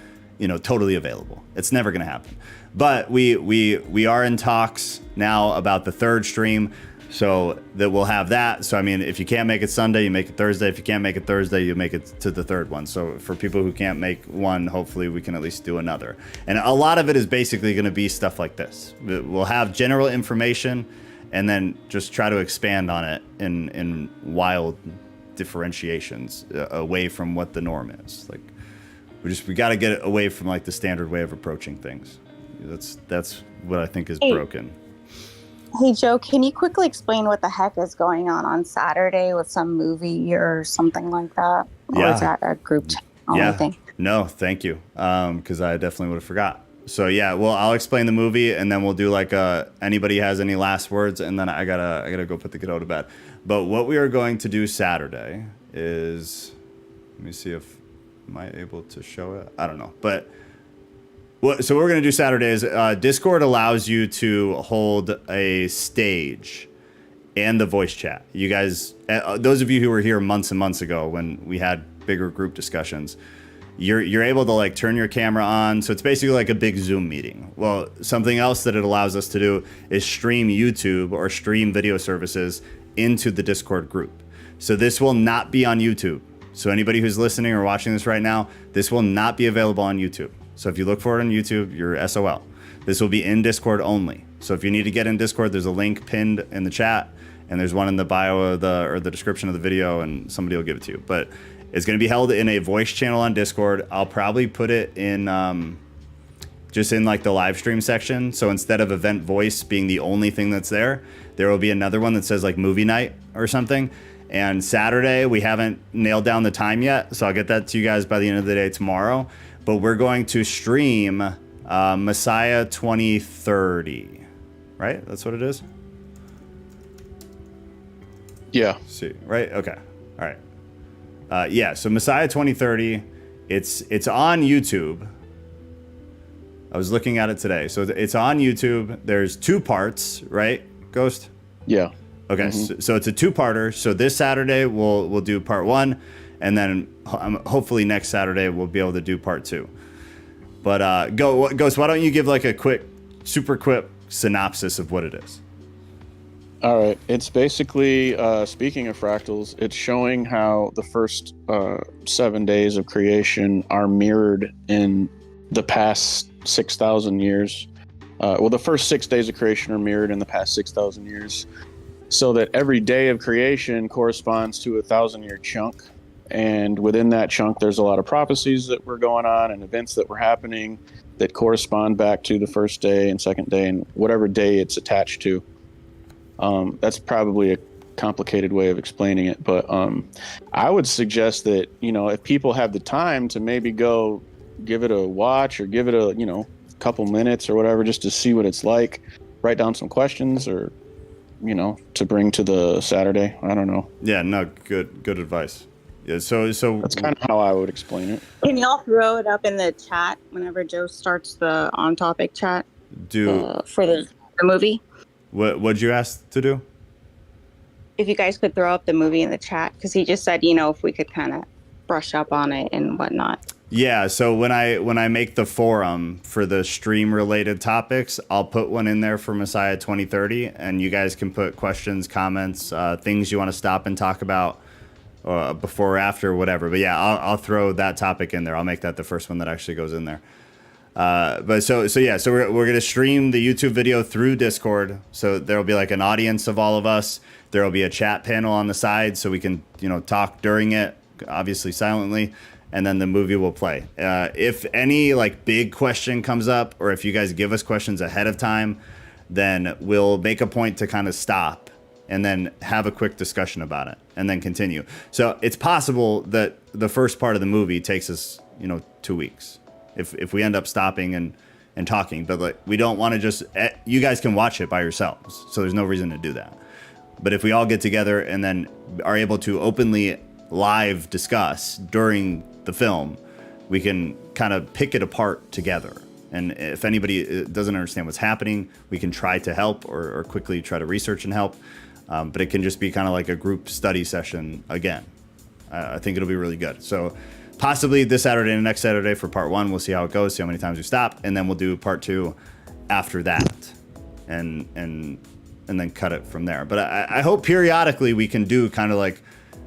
totally available. It's never gonna happen. But we are in talks now about the third stream. So that we'll have that. So, I mean, if you can't make it Sunday, you make it Thursday. If you can't make it Thursday, you make it to the third one. So for people who can't make one, hopefully we can at least do another. And a lot of it is basically going to be stuff like this. We'll have general information and then just try to expand on it in wild differentiations away from what the norm is. Like we got to get away from like the standard way of approaching things. That's what I think is broken. Hey, Joe, can you quickly explain what the heck is going on Saturday with some movie or something like that? Or is that a group channel thing? No, thank you. Because I definitely would have forgot. So yeah, well, I'll explain the movie, and then we'll do like anybody has any last words, and then I gotta go put the kiddo to bed. But what we are going to do Saturday is, let me see if am I able to show it. I don't know, but so what we're gonna do Saturday is Discord allows you to hold a stage and the voice chat. You guys, those of you who were here months and months ago when we had bigger group discussions, you're able to like turn your camera on. So it's basically like a big Zoom meeting. Well, something else that it allows us to do is stream YouTube or stream video services into the Discord group. So this will not be on YouTube. So anybody who's listening or watching this right now, this will not be available on YouTube. So if you look for it on YouTube, you're SOL. This will be in Discord only. So if you need to get in Discord, there's a link pinned in the chat, and there's one in the bio of the description of the video, and somebody will give it to you. But it's going to be held in a voice channel on Discord. I'll probably put it in just in like the live stream section. So instead of event voice being the only thing that's there, there will be another one that says like movie night or something. And Saturday, we haven't nailed down the time yet, so I'll get that to you guys by the end of the day tomorrow. But we're going to stream Messiah 2030, right? That's what it is? Yeah. See, right? Okay. All right. Yeah, so Messiah 2030, it's on YouTube. I was looking at it today. So it's on YouTube. There's 2 parts, right, Ghost? Yeah. Okay, Mm-hmm. so it's a 2-parter. So this Saturday we'll do part 1, and then hopefully next Saturday we'll be able to do part 2. But Ghost, why don't you give like a super quick synopsis of what it is? All right. It's basically, speaking of fractals, it's showing how the first 7 days of creation are mirrored in the past 6,000 years. Well, the first 6 days of creation are mirrored in the past 6,000 years. So that every day of creation corresponds to a 1,000-year chunk. And within that chunk, there's a lot of prophecies that were going on and events that were happening that correspond back to the first day and second day and whatever day it's attached to. That's probably a complicated way of explaining it, but I would suggest that, if people have the time to maybe go give it a watch or give it a, couple minutes or whatever, just to see what it's like, write down some questions or, to bring to the Saturday. I don't know. Yeah, no, good advice. Yeah, so that's kind of how I would explain it. Can y'all throw it up in the chat whenever Joe starts the on-topic chat for the movie? What'd you ask to do? If you guys could throw up the movie in the chat, because he just said, if we could kind of brush up on it and whatnot. Yeah, so when I make the forum for the stream related topics, I'll put one in there for Messiah 2030, and you guys can put questions, comments, things you want to stop and talk about before or after, whatever. But yeah, I'll throw that topic in there. I'll make that the first one that actually goes in there. But so we're gonna stream the YouTube video through Discord. So there'll be like an audience of all of us. There'll be a chat panel on the side, so we can talk during it, obviously silently, and then the movie will play. If any like big question comes up, or if you guys give us questions ahead of time, then we'll make a point to kind of stop and then have a quick discussion about it and then continue. So it's possible that the first part of the movie takes us 2 weeks. If we end up stopping and talking, but like we don't want to just, you guys can watch it by yourselves, so there's no reason to do that. But if we all get together and then are able to openly live discuss during the film, we can kind of pick it apart together. And if anybody doesn't understand what's happening, we can try to help or quickly try to research and help. But it can just be kind of like a group study session again. I think it'll be really good. So possibly this Saturday and next Saturday for part 1. We'll see how it goes, see how many times we stop, and then we'll do part 2 after that, and then cut it from there. But I hope periodically we can do kind of like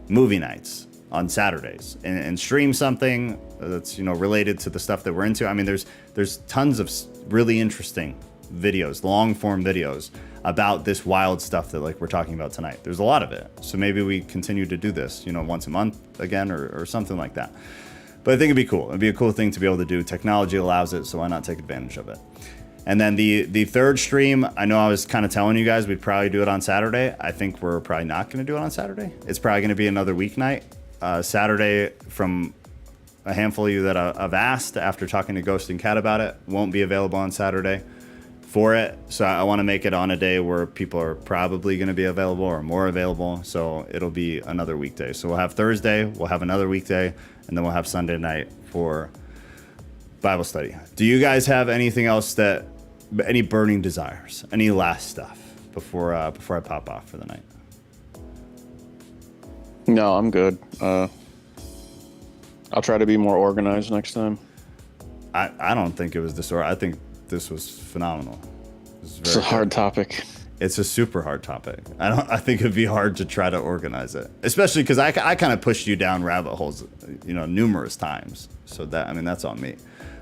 movie nights on Saturdays and stream something that's related to the stuff that we're into. I mean, there's tons of really interesting videos, long form videos about this wild stuff that like we're talking about tonight. There's a lot of it. So maybe we continue to do this, once a month again or something like that. But I think it'd be cool. It'd be a cool thing to be able to do. Technology allows it, so why not take advantage of it? And then the third stream, I know I was kind of telling you guys we'd probably do it on Saturday. I think we're probably not going to do it on Saturday. It's probably going to be another weeknight. Saturday from a handful of you that I've asked after talking to Ghost and Cat about it won't be available on Saturday for it. So I want to make it on a day where people are probably going to be available or more available. So it'll be another weekday. So we'll have Thursday, we'll have another weekday, and then we'll have Sunday night for Bible study. Do you guys have anything else any burning desires, any last stuff before I pop off for the night? No, I'm good. I'll try to be more organized next time. I don't think it was disorganized. I think this was phenomenal. It's a hard topic. It's a super hard topic. I think it'd be hard to try to organize it, especially because I kind of pushed you down rabbit holes, numerous times. So that's on me.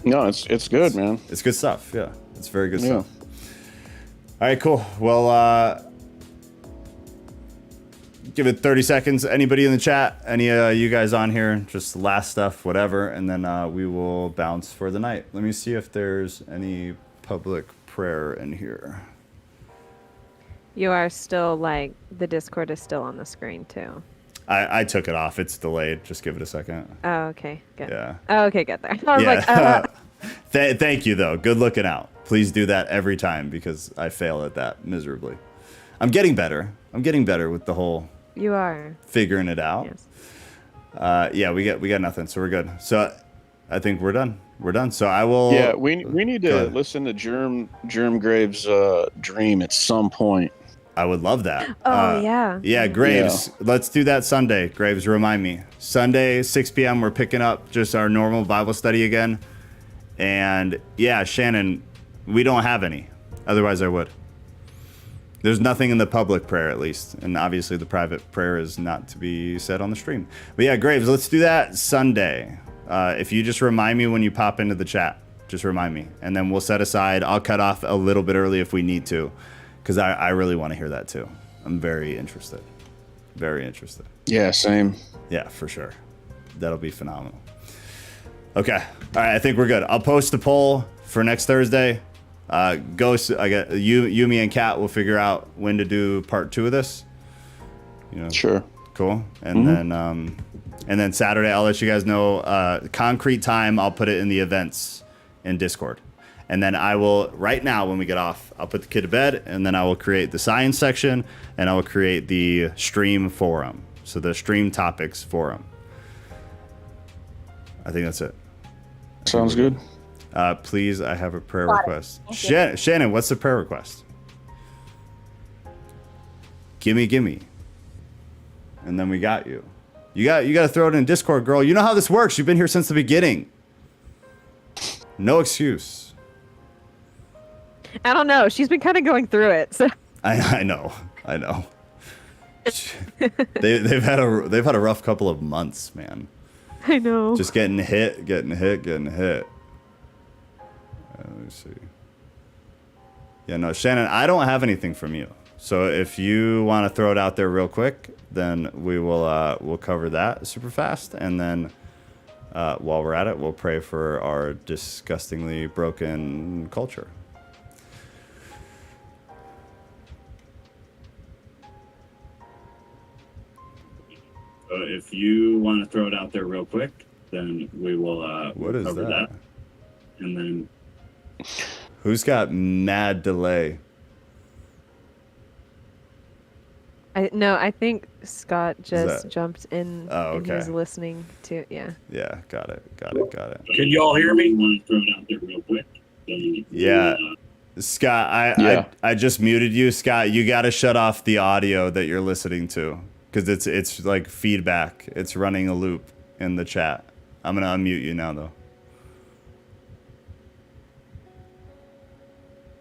No, it's good, man. It's good stuff. Yeah, it's very good stuff. All right, cool. Well, give it 30 seconds. Anybody in the chat? Any you guys on here? Just last stuff, whatever, and then we will bounce for the night. Let me see if there's any public prayer in here. You are still the Discord is still on the screen too. I took it off. It's delayed. Just give it a second. Oh, okay, good. Yeah. Oh, okay, good there. I was Thank you, though. Good looking out. Please do that every time because I fail at that miserably. I'm getting better. With the whole. You are figuring it out. Yes. Yeah, we got nothing, so we're good. So I think we're done. So I will. Yeah, we need to listen to Germ Graves' dream at some point. I would love that. Oh, yeah. Yeah, Graves. Yeah. Let's do that Sunday. Graves, remind me. Sunday, 6 p.m., we're picking up just our normal Bible study again. And yeah, Shannon, we don't have any. Otherwise, I would. There's nothing in the public prayer, at least. And obviously, the private prayer is not to be said on the stream. But yeah, Graves, let's do that Sunday. If you just remind me when you pop into the chat, just remind me. And then we'll set aside. I'll cut off a little bit early if we need to. Because I really want to hear that too. I'm very interested. Very interested. Yeah, same. Yeah, for sure. That'll be phenomenal. Okay. All right, I think we're good. I'll post the poll for next Thursday. Ghost, I got you, me, and Kat will figure out when to do part 2 of this. Sure. Cool. And then Saturday, I'll let you guys know concrete time. I'll put it in the events in Discord. And then I will, right now when we get off, I'll put the kid to bed, and then I will create the science section, and I will create the stream forum. So the stream topics forum. I think that's it. Sounds good. Please, I have a prayer request. Shannon, what's the prayer request? Gimme. And then we got you. You got to throw it in Discord, girl. You know how this works. You've been here since the beginning. No excuse. I don't know. She's been kind of going through it. So I know. They've had a rough couple of months, man. I know. Just getting hit. Let me see. Yeah, no, Shannon, I don't have anything from you. So if you want to throw it out there real quick, then we'll cover that super fast, and then while we're at it, we'll pray for our disgustingly broken culture. If you want to throw it out there real quick, then we'll cover that. And then who's got mad delay? I think Scott just jumped in and he's listening to Yeah, got it. Can y'all hear me? Want to throw it out there real quick? Yeah. Scott, I just muted you. Scott, you got to shut off the audio that you're listening to. Because it's like feedback. It's running a loop in the chat. I'm going to unmute you now, though.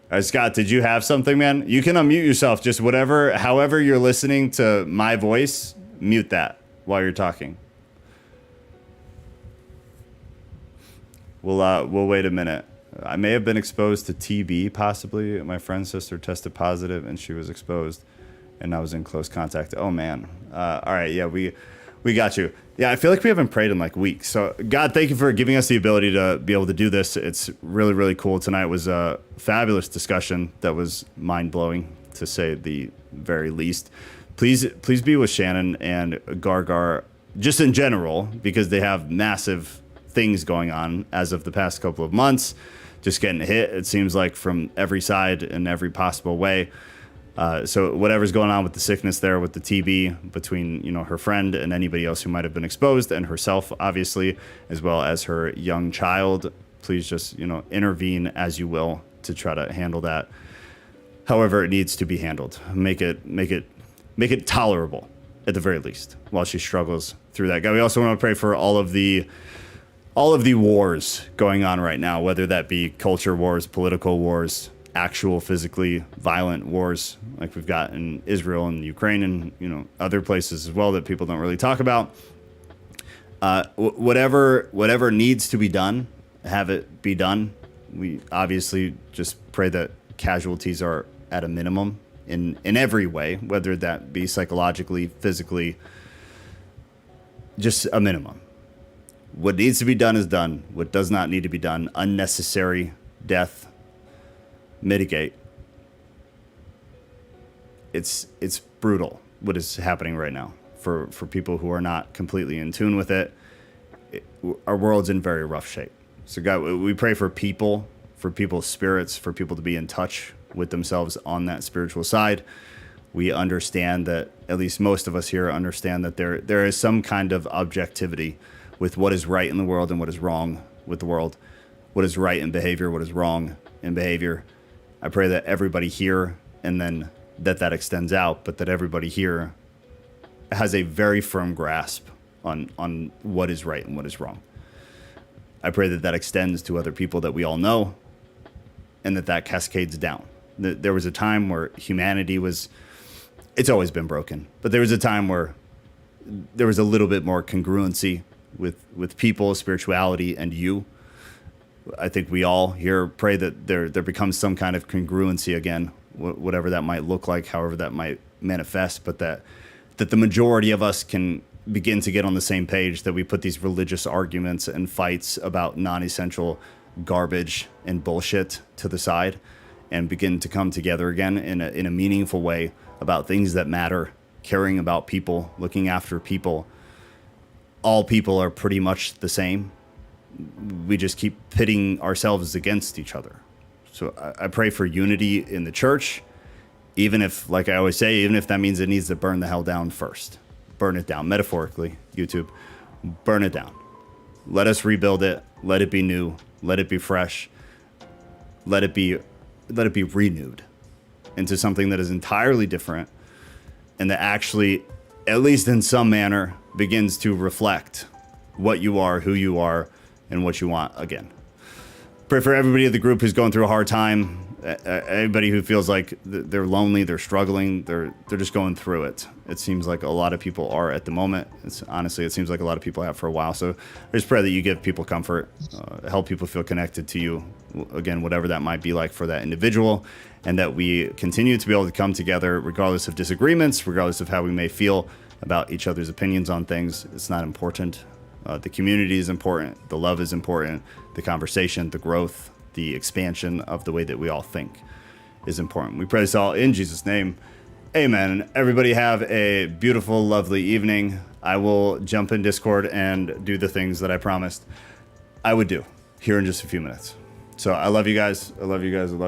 All right, Scott, did you have something, man? You can unmute yourself. Just however you're listening to my voice, mute that while you're talking. We'll wait a minute. I may have been exposed to TB, possibly. My friend's sister tested positive, and she was exposed. And I was in close contact. Oh, man. All right. Yeah, we got you. Yeah, I feel like we haven't prayed in weeks. So, God, thank you for giving us the ability to be able to do this. It's really, really cool. Tonight was a fabulous discussion that was mind-blowing, to say the very least. Please be with Shannon and Gargar, just in general, because they have massive things going on as of the past couple of months, just getting hit, it seems like, from every side in every possible way. So whatever's going on with the sickness there, with the TB, between, you know, her friend and anybody else who might have been exposed, and herself, obviously, as well as her young child, please just, you know, intervene as you will to try to handle that however it needs to be handled. Make it tolerable at the very least while she struggles through that. God, we also want to pray for all of the wars going on right now, whether that be culture wars, political wars, actual physically violent wars like we've got in Israel and Ukraine and, you know, other places as well that people don't really talk about. Whatever needs to be done, have it be done. We obviously just pray that casualties are at a minimum in every way, whether that be psychologically, physically, just a minimum. What needs to be done is done. What does not need to be done, unnecessary death, mitigate. It's brutal what is happening right now for people who are not completely in tune with it. Our world's in very rough shape. So God, we pray for people, for people's spirits, for people to be in touch with themselves on that spiritual side. We understand that, at least most of us here understand that there is some kind of objectivity with what is right in the world and what is wrong with the world, what is right in behavior, what is wrong in behavior. I pray that everybody here, and then that extends out, but that everybody here has a very firm grasp on what is right and what is wrong. I pray that extends to other people that we all know, and that cascades down. There was a time where humanity was, it's always been broken, but there was a time where there was a little bit more congruency with people, spirituality, and you. I think we all here pray that there becomes some kind of congruency again, whatever that might look like, however that might manifest, but that the majority of us can begin to get on the same page, that we put these religious arguments and fights about non-essential garbage and bullshit to the side and begin to come together again in a meaningful way about things that matter, caring about people, looking after people. All people are pretty much the same. We just keep pitting ourselves against each other. So I pray for unity in the church, even if, like I always say, even if that means it needs to burn the hell down first. Burn it down, metaphorically, YouTube. Burn it down. Let us rebuild it. Let it be new. Let it be fresh. Let it be renewed into something that is entirely different and that actually, at least in some manner, begins to reflect what you are, who you are, and what you want again. Pray for everybody in the group who's going through a hard time. Everybody who feels like they're lonely, they're struggling, they're just going through it. It seems like a lot of people are at the moment. Honestly, it seems like a lot of people have for a while. So I just pray that you give people comfort, help people feel connected to you, again, whatever that might be like for that individual, and that we continue to be able to come together regardless of disagreements, regardless of how we may feel about each other's opinions on things. It's not important. The community is important. The love is important. The conversation, the growth, the expansion of the way that we all think is important. We pray this all in Jesus' name. Amen. Everybody have a beautiful, lovely evening. I will jump in Discord and do the things that I promised I would do here in just a few minutes. So I love you guys. I love you guys. I love